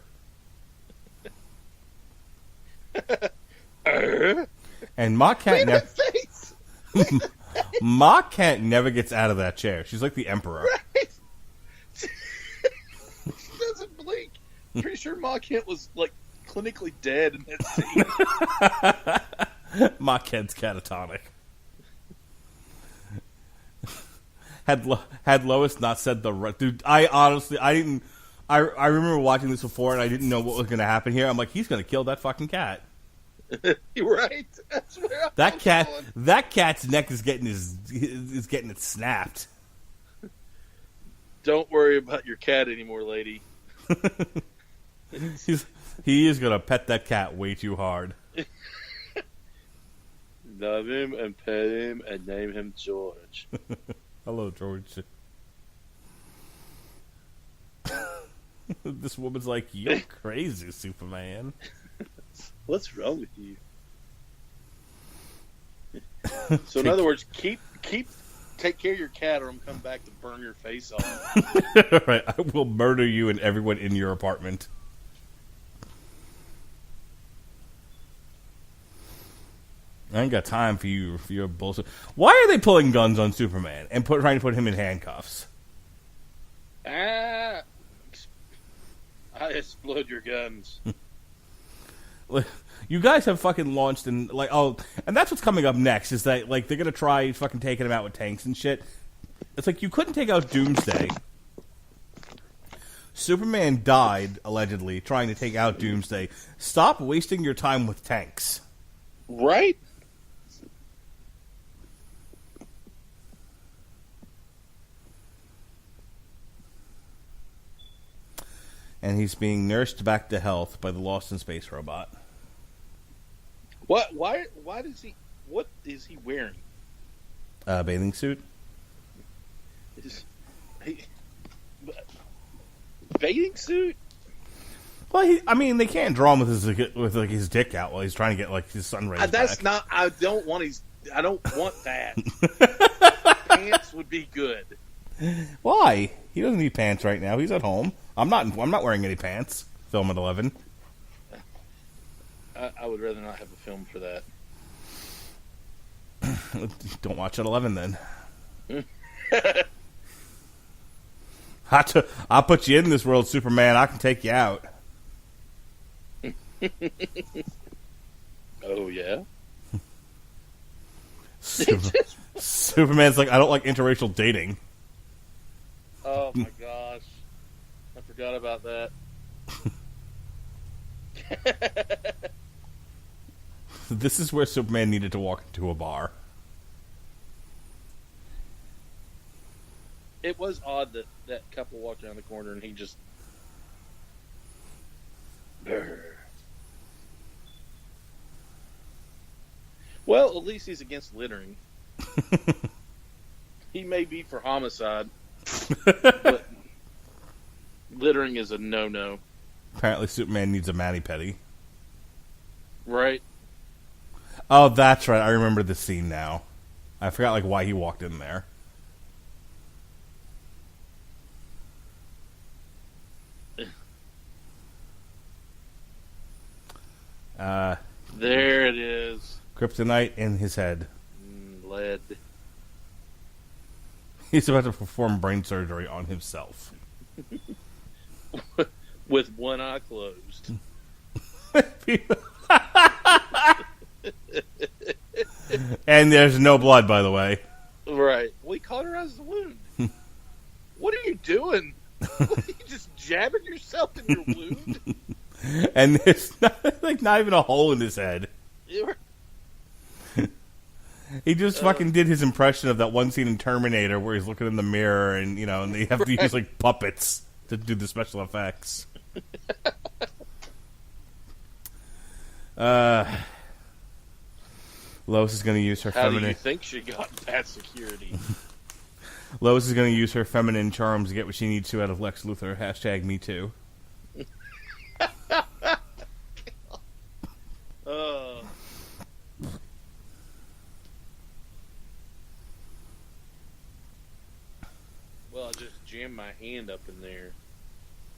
Speaker 1: And Ma Cat never.
Speaker 3: face!
Speaker 1: Ma Cat never gets out of that chair. She's like the Emperor.
Speaker 3: Right? She doesn't blink. Pretty sure Ma Kent was like clinically dead in that scene.
Speaker 1: Ma Cat's catatonic. Had Lois not said the right, dude, I didn't. I remember watching this before and I didn't know what was going to happen here. I'm like, he's going to kill that fucking cat.
Speaker 3: You're right. That's where I
Speaker 1: That
Speaker 3: was
Speaker 1: cat,
Speaker 3: going.
Speaker 1: that cat's neck is getting it snapped.
Speaker 3: Don't worry about your cat anymore, lady.
Speaker 1: He is gonna pet that cat way too hard.
Speaker 3: Love him and pet him and name him George.
Speaker 1: Hello, George. This woman's like, you're crazy, Superman.
Speaker 3: What's wrong with you? So in other words, take care of your cat, or I'm coming back to burn your face off.
Speaker 1: Right, I will murder you and everyone in your apartment. I ain't got time for your bullshit. Why are they pulling guns on Superman and trying to put him in handcuffs?
Speaker 3: I explode your guns.
Speaker 1: You guys have fucking launched and and that's what's coming up next is that like they're gonna try fucking taking him out with tanks and shit. It's like you couldn't take out Doomsday. Superman died allegedly trying to take out Doomsday. Stop wasting your time with tanks.
Speaker 3: Right?
Speaker 1: And he's being nursed back to health by the Lost in Space robot.
Speaker 3: What? Why does he? What is he wearing?
Speaker 1: Bathing suit.
Speaker 3: Bathing suit?
Speaker 1: Well, they can't draw him with his dick out while he's trying to get like his sun rays
Speaker 3: That's
Speaker 1: back.
Speaker 3: not. I don't want that. Pants would be good.
Speaker 1: Why? He doesn't need pants right now. He's at home. I'm not wearing any pants. Film at 11.
Speaker 3: I would rather not have a film for that.
Speaker 1: Don't watch at 11 then. I'll put you in this world, Superman. I can take you out.
Speaker 3: Oh, yeah?
Speaker 1: Superman's like, I don't like interracial dating.
Speaker 3: Oh, my gosh. I forgot about that.
Speaker 1: This is where Superman needed to walk into a bar.
Speaker 3: It was odd that that couple walked around the corner and he just... Brr. Well, at least he's against littering. He may be for homicide, but littering is a no-no.
Speaker 1: Apparently Superman needs a mani-pedi.
Speaker 3: Right?
Speaker 1: Oh, that's right. I remember the scene now. I forgot like why he walked in there.
Speaker 3: There it is.
Speaker 1: Kryptonite in his head.
Speaker 3: Lead.
Speaker 1: He's about to perform brain surgery on himself.
Speaker 3: With one eye closed.
Speaker 1: And there's no blood, by the way.
Speaker 3: Right. We cauterized the wound. What are you doing? What, are you just jabbing yourself in your wound?
Speaker 1: And there's not even a hole in his head. He just fucking did his impression of that one scene in Terminator where he's looking in the mirror and, you know, and they have to use like puppets to do the special effects. Lois is going to use her
Speaker 3: How
Speaker 1: feminine...
Speaker 3: do you think she got that security?
Speaker 1: Lois is going to use her feminine charms to get what she needs to out of Lex Luthor. Hashtag me too.
Speaker 3: Well, I just jammed my hand up in there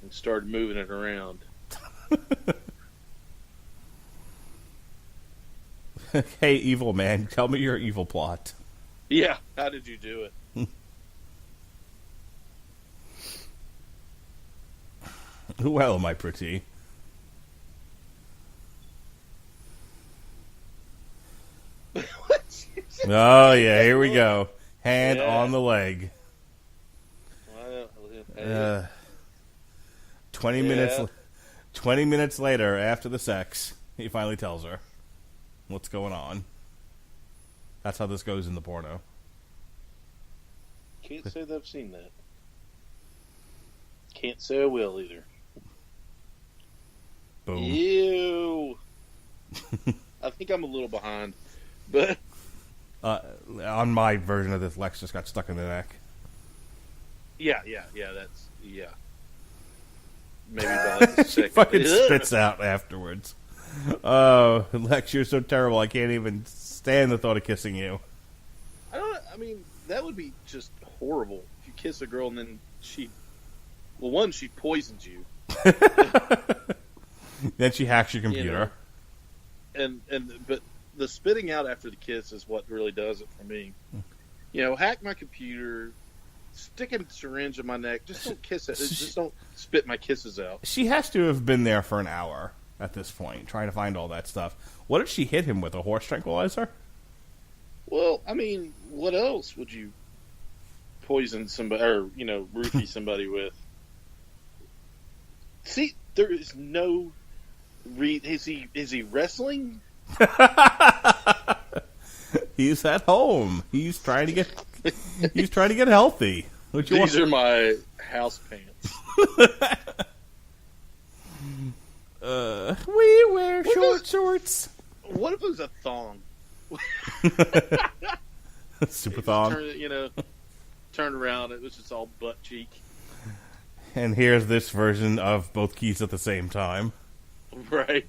Speaker 3: and started moving it around.
Speaker 1: Hey, evil man, tell me your evil plot.
Speaker 3: Yeah, how did you do it?
Speaker 1: Well, my pretty. Oh, yeah, here we go. Hand on the leg. 20 minutes later, after the sex, he finally tells her what's going on. That's how this goes in the porno.
Speaker 3: Can't say that I've seen that. Can't say I will either.
Speaker 1: Boom.
Speaker 3: Ew. I think I'm a little behind, but
Speaker 1: on my version of this, Lex just got stuck in the neck.
Speaker 3: yeah. Maybe by like a
Speaker 1: She
Speaker 3: second.
Speaker 1: fucking spits out afterwards. Oh, Lex, you're so terrible. I can't even stand the thought of kissing you.
Speaker 3: I mean, that would be just horrible if you kiss a girl and then she poisons you.
Speaker 1: Then she hacks your computer.
Speaker 3: But the spitting out after the kiss is what really does it for me. You know, hack my computer, stick a syringe in my neck. Just don't kiss it. Just don't spit my kisses out.
Speaker 1: She has to have been there for an hour at this point, trying to find all that stuff. What did she hit him with? A horse tranquilizer?
Speaker 3: Well, I mean, what else would you poison somebody or, roofie somebody with? See, there is no is he wrestling?
Speaker 1: He's at home. He's trying to get healthy.
Speaker 3: These are my house pants.
Speaker 1: We wear shorts.
Speaker 3: What if it was a thong?
Speaker 1: Super thong.
Speaker 3: Turn around. It was just all butt cheek.
Speaker 1: And here's this version of both keys at the same time.
Speaker 3: Right.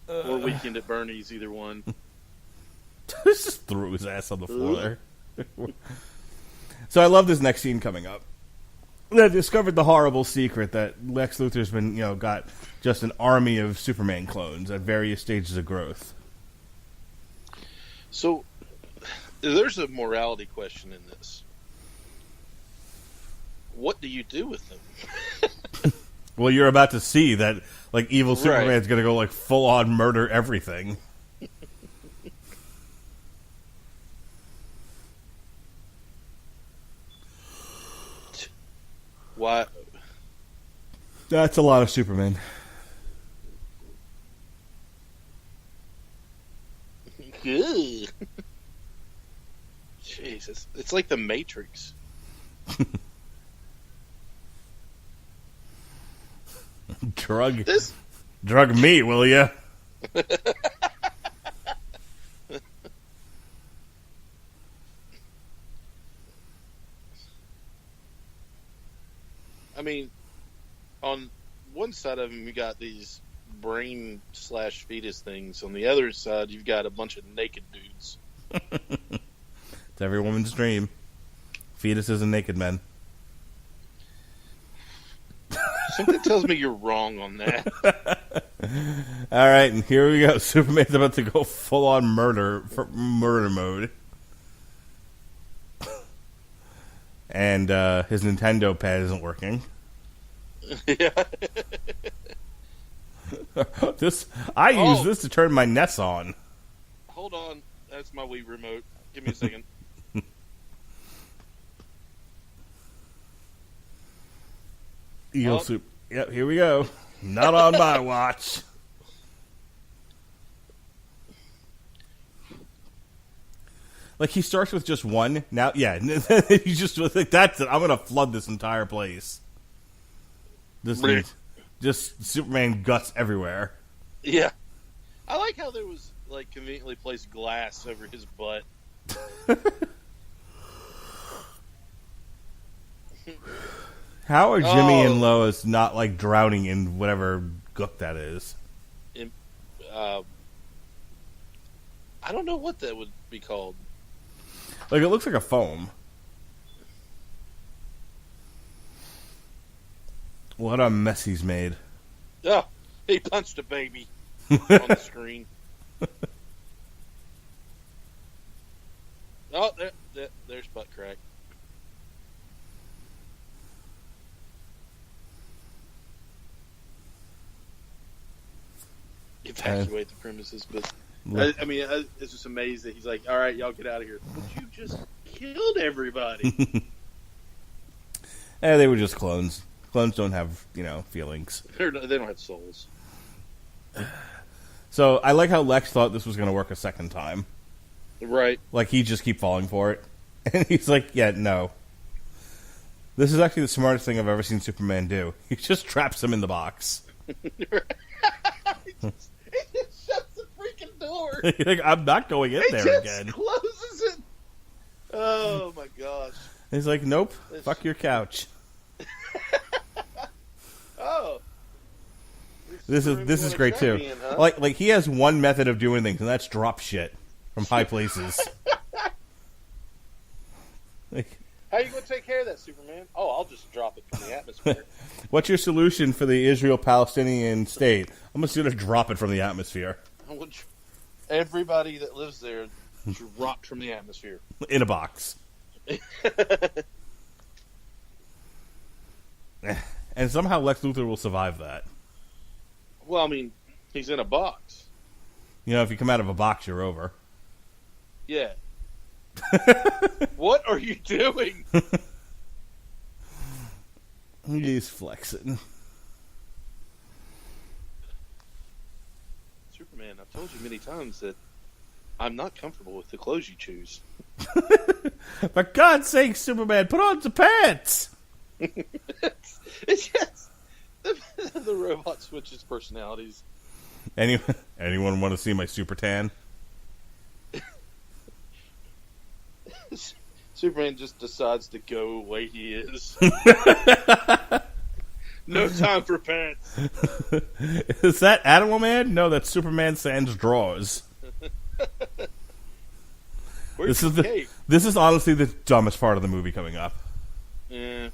Speaker 3: Or Weekend at Bernie's, either one.
Speaker 1: Just threw his ass on the floor there. So I love this next scene coming up. They discovered the horrible secret that Lex Luthor's been, got just an army of Superman clones at various stages of growth.
Speaker 3: So, there's a morality question in this. What do you do with them?
Speaker 1: Well, you're about to see that, evil
Speaker 3: Right.
Speaker 1: Superman's going to go, full-on murder everything.
Speaker 3: Why?
Speaker 1: That's a lot of Superman.
Speaker 3: Ugh. Jesus, it's like the Matrix.
Speaker 1: Drug me, will ya?
Speaker 3: I mean, on one side of him, you got these brain/fetus things. On the other side, you've got a bunch of naked dudes.
Speaker 1: It's every woman's dream. Fetuses and naked men.
Speaker 3: Something tells me you're wrong on that.
Speaker 1: All right, and here we go. Superman's about to go full-on murder mode. And his Nintendo pad isn't working.
Speaker 3: Yeah.
Speaker 1: I use this to turn my NES on.
Speaker 3: Hold on. That's my Wii remote. Give me a second.
Speaker 1: Yep, here we go. Not on my watch. He starts with just one. Now, yeah, he's just that's it. I'm gonna flood this entire place. Just Superman guts everywhere.
Speaker 3: Yeah, I like how there was conveniently placed glass over his butt.
Speaker 1: How are Jimmy and Lois not drowning in whatever gook that is?
Speaker 3: I don't know what that would be called.
Speaker 1: It looks like a foam. What a mess he's made.
Speaker 3: Oh, he punched a baby on the screen. Oh, there's butt crack. Evacuate the premises, but I mean, it's just amazed that he's like, "All right, y'all get out of here." But you just killed everybody.
Speaker 1: They were just clones. Clones don't have, feelings.
Speaker 3: They don't have souls.
Speaker 1: So I like how Lex thought this was going to work a second time.
Speaker 3: Right.
Speaker 1: He'd just keep falling for it. And he's like, yeah, no. This is actually the smartest thing I've ever seen Superman do. He just traps him in the box.
Speaker 3: He just shuts the freaking door.
Speaker 1: I'm not going in there again.
Speaker 3: Closes it. Oh my gosh.
Speaker 1: He's like, nope, fuck your couch.
Speaker 3: Oh.
Speaker 1: This is great too. He has one method of doing things, and that's drop shit from high places.
Speaker 3: How are you going to take care of that, Superman? Oh, I'll just drop it from the atmosphere.
Speaker 1: What's your solution for the Israel-Palestinian state? I'm just going to drop it from the atmosphere.
Speaker 3: Everybody that lives there dropped from the atmosphere.
Speaker 1: In a box. And somehow Lex Luthor will survive that.
Speaker 3: Well, I mean, he's in a box.
Speaker 1: If you come out of a box, you're over.
Speaker 3: Yeah. What are you doing?
Speaker 1: He's flexing.
Speaker 3: Superman, I've told you many times that I'm not comfortable with the clothes you choose.
Speaker 1: For God's sake, Superman, put on some pants!
Speaker 3: It's just the robot switches personalities.
Speaker 1: Anyone want to see my super tan?
Speaker 3: Superman just decides to go the way he is. No time for pants.
Speaker 1: Is that Animal Man? No, that's Superman sans drawers. This is honestly the dumbest part of the movie coming up.
Speaker 3: Yeah.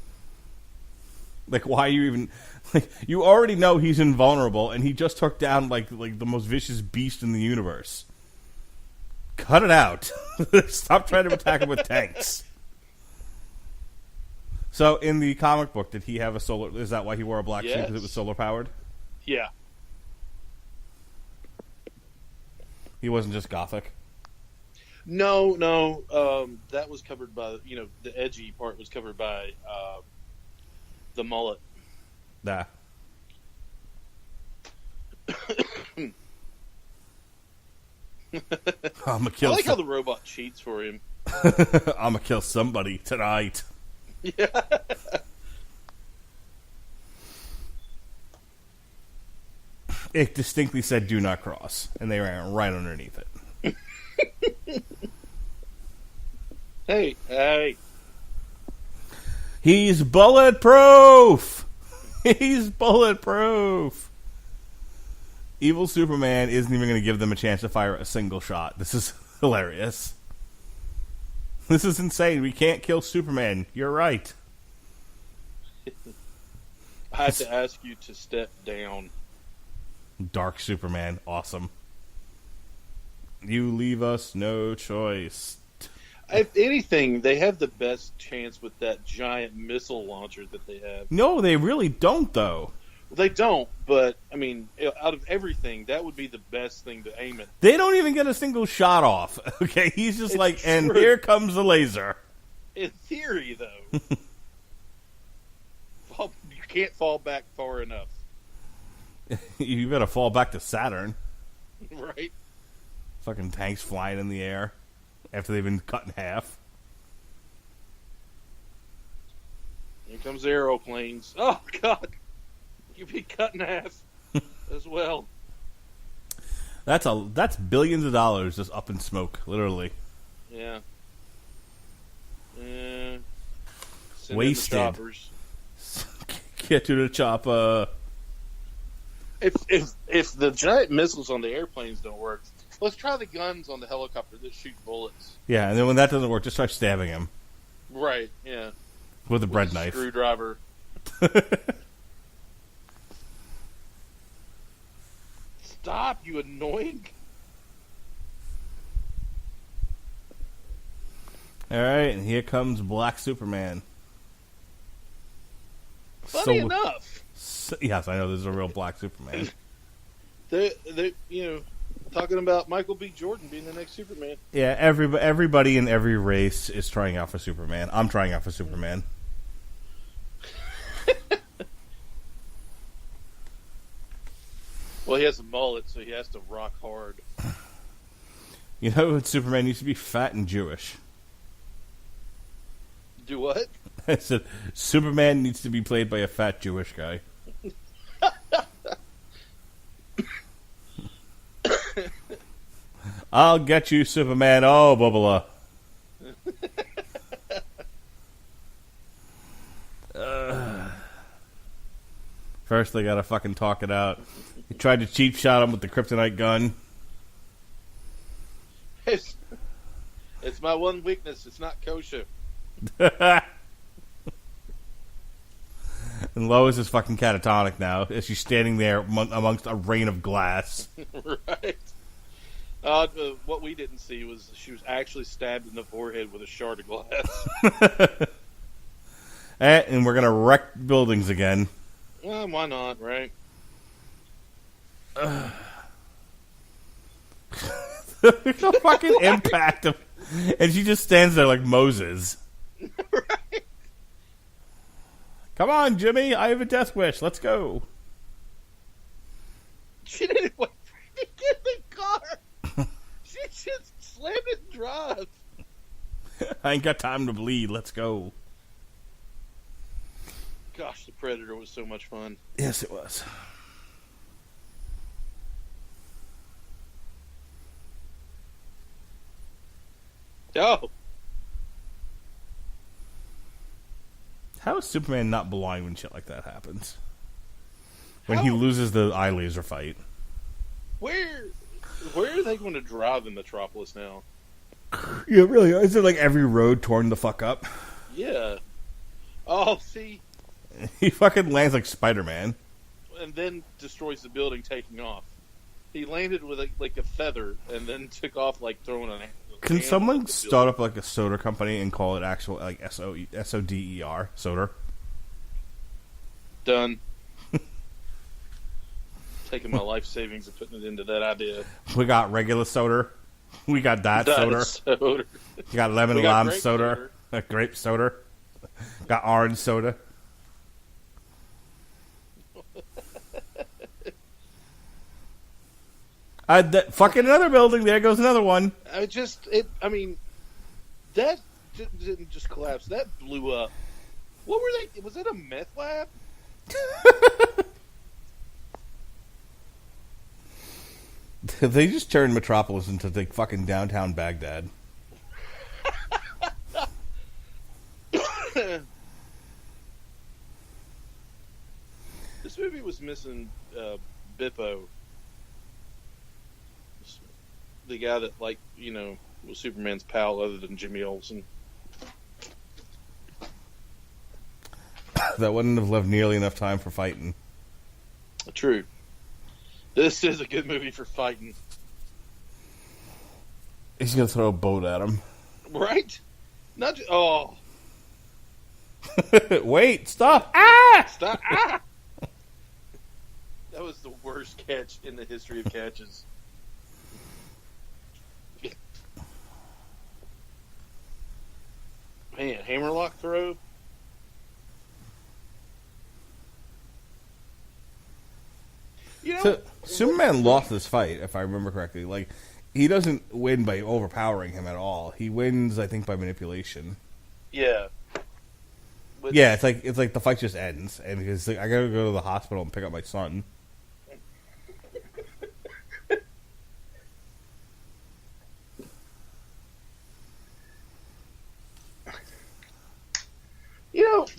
Speaker 1: Like, why are you even... Like, you already know he's invulnerable, and he just took down, like the most vicious beast in the universe. Cut it out. Stop trying to attack him with tanks. So, in the comic book, did he have a solar... Is that why he wore a black suit? Because it was solar-powered?
Speaker 3: Yeah.
Speaker 1: He wasn't just gothic?
Speaker 3: No. That was covered by, the edgy part was covered by the mullet.
Speaker 1: Nah. I'm gonna kill.
Speaker 3: I like how the robot cheats for him.
Speaker 1: I'm gonna kill somebody tonight.
Speaker 3: Yeah.
Speaker 1: It distinctly said "Do not cross," and they ran right underneath it.
Speaker 3: Hey.
Speaker 1: He's bulletproof. He's bulletproof. Evil Superman isn't even going to give them a chance to fire a single shot. This is hilarious. This is insane. We can't kill Superman. You're right.
Speaker 3: I have to ask you to step down.
Speaker 1: Dark Superman. Awesome. You leave us no choice.
Speaker 3: If anything, they have the best chance with that giant missile launcher that they have.
Speaker 1: No, they really don't, though.
Speaker 3: They don't, but, I mean, out of everything, that would be the best thing to aim at.
Speaker 1: They don't even get a single shot off. Okay, he's just and here comes the laser.
Speaker 3: In theory, though, you can't fall back far enough.
Speaker 1: You better fall back to Saturn.
Speaker 3: Right?
Speaker 1: Fucking tanks flying in the air after they've been cut in half.
Speaker 3: Here comes the aeroplanes. Oh, God. You'd be cut in half as well.
Speaker 1: That's billions of dollars just up in smoke, literally.
Speaker 3: Yeah. Send
Speaker 1: Wasted.
Speaker 3: in the choppers.
Speaker 1: Get to the chopper.
Speaker 3: If the giant missiles on the airplanes don't work, let's try the guns on the helicopter that shoot bullets.
Speaker 1: Yeah, and then when that doesn't work, just try stabbing him.
Speaker 3: Right, yeah.
Speaker 1: With a bread knife.
Speaker 3: Screwdriver. Stop, you annoying.
Speaker 1: Alright, and here comes Black Superman.
Speaker 3: Funny enough.
Speaker 1: Yes, I know there's a real Black Superman.
Speaker 3: They talking about Michael B. Jordan being the next Superman.
Speaker 1: Yeah, everybody in every race is trying out for Superman. I'm trying out for Superman.
Speaker 3: Well, he has a mullet, so he has to rock hard.
Speaker 1: You know, Superman used to be fat and Jewish.
Speaker 3: Do what?
Speaker 1: I said, Superman needs to be played by a fat Jewish guy. I'll get you, Superman. Oh, Bubba. First, they gotta fucking talk it out. He tried to cheap shot him with the kryptonite gun.
Speaker 3: It's my one weakness. It's not kosher.
Speaker 1: And Lois is fucking catatonic now as she's standing there amongst a rain of glass.
Speaker 3: Right. What we didn't see was she was actually stabbed in the forehead with a shard of glass.
Speaker 1: And we're gonna wreck buildings again.
Speaker 3: Well, why not, right?
Speaker 1: The fucking impact of... And she just stands there like Moses.
Speaker 3: Right.
Speaker 1: Come on, Jimmy, I have a death wish. Let's go.
Speaker 3: She didn't wait for him to get in the car. She just slammed it and drive.
Speaker 1: I ain't got time to bleed. Let's go.
Speaker 3: Gosh, the Predator was so much fun.
Speaker 1: Yes, it was.
Speaker 3: Oh.
Speaker 1: How is Superman not blind when shit like that happens? When he loses the eye laser fight.
Speaker 3: Where are they going to drive in Metropolis now?
Speaker 1: Yeah, really. Is it like every road torn the fuck up?
Speaker 3: Yeah. Oh, see,
Speaker 1: He fucking lands like Spider-Man.
Speaker 3: and then destroys the building taking off. He landed with like a feather and then took off like throwing a.
Speaker 1: Can someone start up like a soda company and call it actual like SODER soda?
Speaker 3: Done. Taking my life savings and putting it into that idea.
Speaker 1: We got regular soda. We got diet soda.
Speaker 3: soda.
Speaker 1: You got lemon and lime soda. Grape soda. Got orange soda. Fucking another building. There goes another one.
Speaker 3: I mean, that didn't just collapse. That blew up. What were they? Was it a meth lab?
Speaker 1: They just turned Metropolis into like fucking downtown Baghdad.
Speaker 3: This movie was missing Bippo, the guy that was Superman's pal other than Jimmy Olsen.
Speaker 1: That wouldn't have left nearly enough time for fighting.
Speaker 3: True. This is a good movie for fighting.
Speaker 1: He's gonna throw a boat at him.
Speaker 3: Right? Not just, oh.
Speaker 1: Wait, stop! Ah!
Speaker 3: Stop! Ah! That was the worst catch in the history of catches. Man, hammerlock throw.
Speaker 1: So, Superman lost this fight, if I remember correctly. Like, he doesn't win by overpowering him at all. He wins, I think, by manipulation.
Speaker 3: Yeah.
Speaker 1: Yeah, it's like the fight just ends, and he's like, I gotta go to the hospital and pick up my son.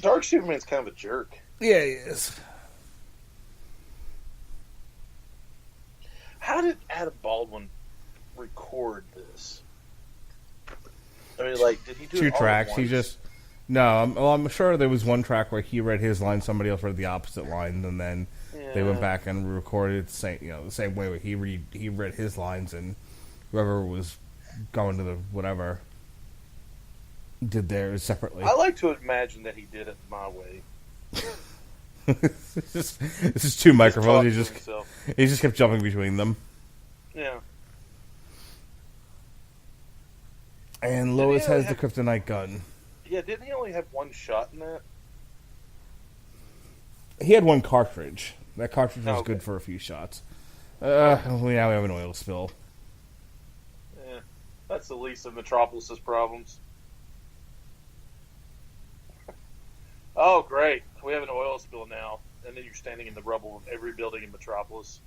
Speaker 3: Dark Superman's kind of a jerk.
Speaker 1: Yeah, he is.
Speaker 3: How did Adam Baldwin record this? I mean, did he do
Speaker 1: 2
Speaker 3: it all
Speaker 1: tracks?
Speaker 3: at
Speaker 1: He
Speaker 3: once?
Speaker 1: just I'm sure there was one track where he read his line, somebody else read the opposite line, and then they went back and recorded the same way where he read his lines, and whoever was going to the whatever did theirs separately.
Speaker 3: I like to imagine that he did it my way.
Speaker 1: This is 2 microphones. He just kept jumping between them.
Speaker 3: Yeah.
Speaker 1: And Lois has the kryptonite gun.
Speaker 3: Yeah, didn't he only have 1 shot in that?
Speaker 1: He had 1 cartridge. That cartridge was
Speaker 3: okay.
Speaker 1: good for a few shots. Now we have an oil spill.
Speaker 3: Yeah, that's the least of Metropolis's problems. Oh, great. We have an oil spill now. And then you're standing in the rubble of every building in Metropolis.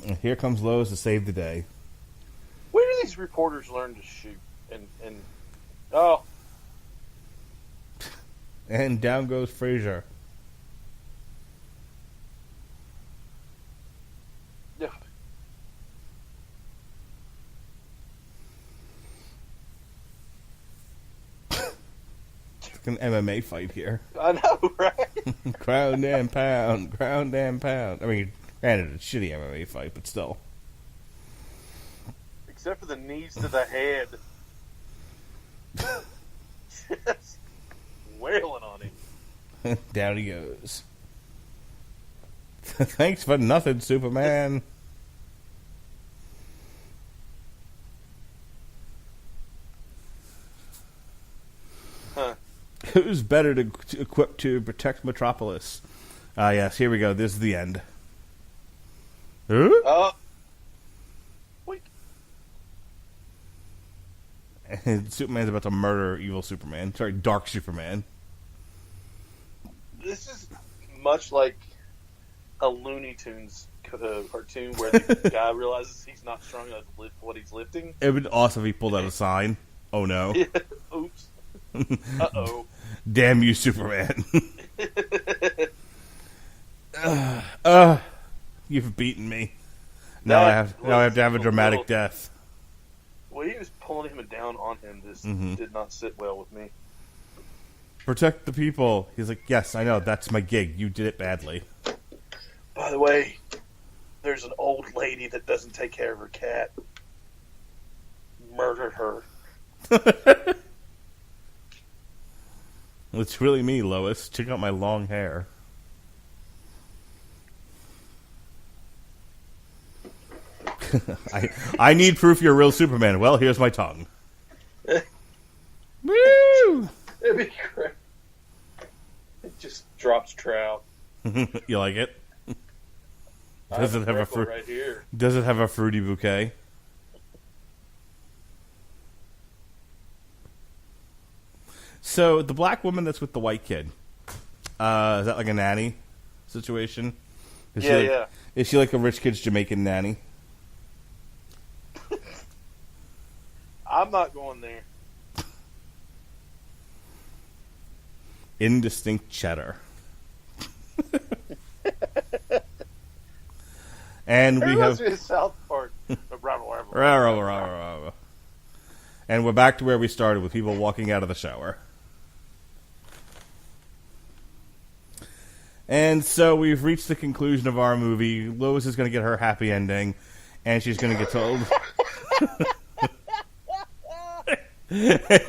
Speaker 1: And here comes Lois to save the day.
Speaker 3: Where do these reporters learn to shoot? Oh.
Speaker 1: And down goes Frazier.
Speaker 3: Yeah.
Speaker 1: It's an MMA fight here.
Speaker 3: I know, right?
Speaker 1: Ground and pound. Ground and pound. I mean, granted, it's a shitty MMA fight, but still.
Speaker 3: Except for the knees to the head. Just wailing on him.
Speaker 1: Down he goes. Thanks for nothing, Superman.
Speaker 3: Huh.
Speaker 1: Who's better to equip to protect Metropolis? Yes, here we go. This is the end. Huh?
Speaker 3: Wait.
Speaker 1: And Superman's about to murder evil Superman. Sorry, Dark Superman.
Speaker 3: This is much like a Looney Tunes cartoon where the guy realizes he's not strong enough to lift what he's lifting.
Speaker 1: It would be awesome if he pulled out a sign. Oh no.
Speaker 3: Yeah. Oops. Uh-oh.
Speaker 1: Damn you, Superman. You've beaten me. Now I have to have a dramatic death.
Speaker 3: Well, he was pulling him down on him. This did not sit well with me.
Speaker 1: Protect the people. He's like, yes, I know. That's my gig. You did it badly.
Speaker 3: By the way, there's an old lady that doesn't take care of her cat. Murdered her.
Speaker 1: It's really me, Lois. Check out my long hair. I need proof you're a real Superman. Well, here's my tongue. Woo!
Speaker 3: It'd be great. It just drops trout.
Speaker 1: You like it?
Speaker 3: Does it have a fruit right here?
Speaker 1: Does it have a fruity bouquet? So the black woman that's with the white kid, is that like a nanny situation?
Speaker 3: Yeah.
Speaker 1: Is she like a rich kid's Jamaican nanny?
Speaker 3: I'm not going there.
Speaker 1: Indistinct cheddar. And we have
Speaker 3: South Park.
Speaker 1: And we're back to where we started with people walking out of the shower. And so we've reached the conclusion of our movie. Lois is going to get her happy ending, and she's going to get told.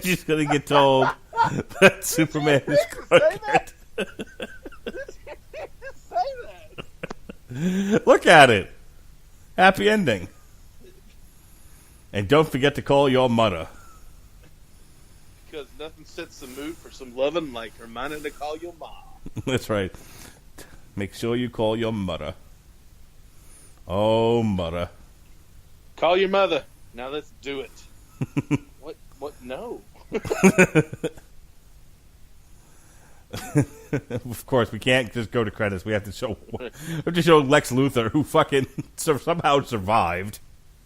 Speaker 1: She's going to get told that Superman is crooked.
Speaker 3: Say that.
Speaker 1: Look at it. Happy ending. And don't forget to call your mother.
Speaker 3: Because nothing sets the mood for some loving like reminding to call your mom.
Speaker 1: That's right. Make sure you call your mother. Oh, mother.
Speaker 3: Call your mother. Now let's do it. What? No.
Speaker 1: Of course, we can't just go to credits. We have to show Lex Luthor, who fucking somehow survived.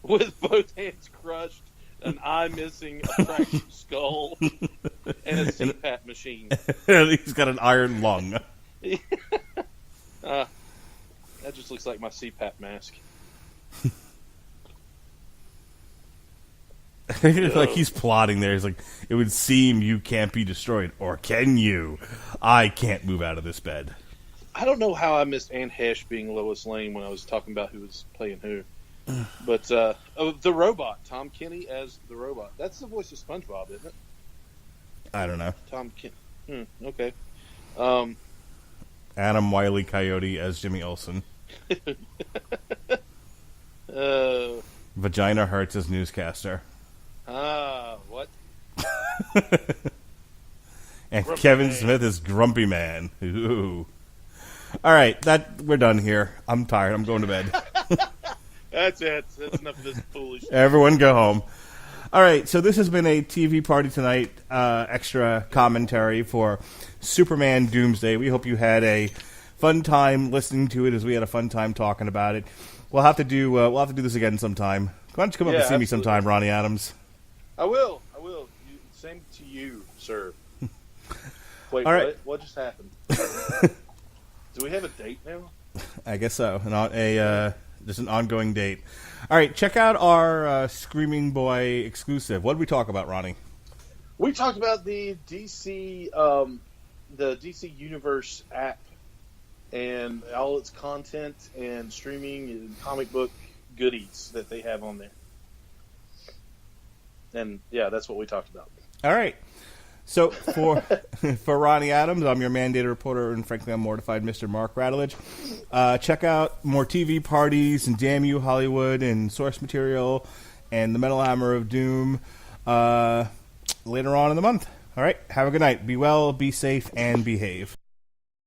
Speaker 3: With both hands crushed, an eye missing, a fractured skull, and a CPAP machine.
Speaker 1: And he's got an iron lung.
Speaker 3: That just looks like my CPAP mask.
Speaker 1: Like he's plotting there. He's like, it would seem you can't be destroyed, or can you? I can't move out of this bed.
Speaker 3: I don't know how I missed Anne Hesh being Lois Lane when I was talking about who was playing who. But the robot, Tom Kenny as the robot. That's the voice of SpongeBob, isn't it?
Speaker 1: I don't know.
Speaker 3: Tom Kenny. Okay.
Speaker 1: Adam Wile E. Coyote as Jimmy Olsen. Vagina Hurts as newscaster.
Speaker 3: What?
Speaker 1: And
Speaker 3: Grumpy
Speaker 1: Kevin
Speaker 3: Man.
Speaker 1: Smith is Grumpy Man. Ooh. All right, we're done here. I'm tired. I'm going to bed.
Speaker 3: That's it. That's enough of this foolishness.
Speaker 1: Everyone go home. All right, so this has been a TV Party Tonight extra commentary for Superman Doomsday. We hope you had a fun time listening to it as we had a fun time talking about it. We'll have to do this again sometime. Why don't you come up and see me sometime, Ronnie Adams?
Speaker 3: I will. Same to you, sir. Wait,
Speaker 1: all right.
Speaker 3: What just happened? Do we have a date now?
Speaker 1: I guess so. Just an ongoing date. All right, check out our Screaming Boy exclusive. What did we talk about, Ronnie?
Speaker 3: We talked about the DC Universe app and all its content and streaming and comic book goodies that they have on there. And yeah, that's what we talked about.
Speaker 1: All right. So for Ronnie Adams, I'm your mandated reporter, and frankly, I'm mortified, Mr. Mark Radulich. Check out more TV parties and Damn You Hollywood and Source Material and the Metal Hammer of Doom later on in the month. All right. Have a good night. Be well, be safe, and behave.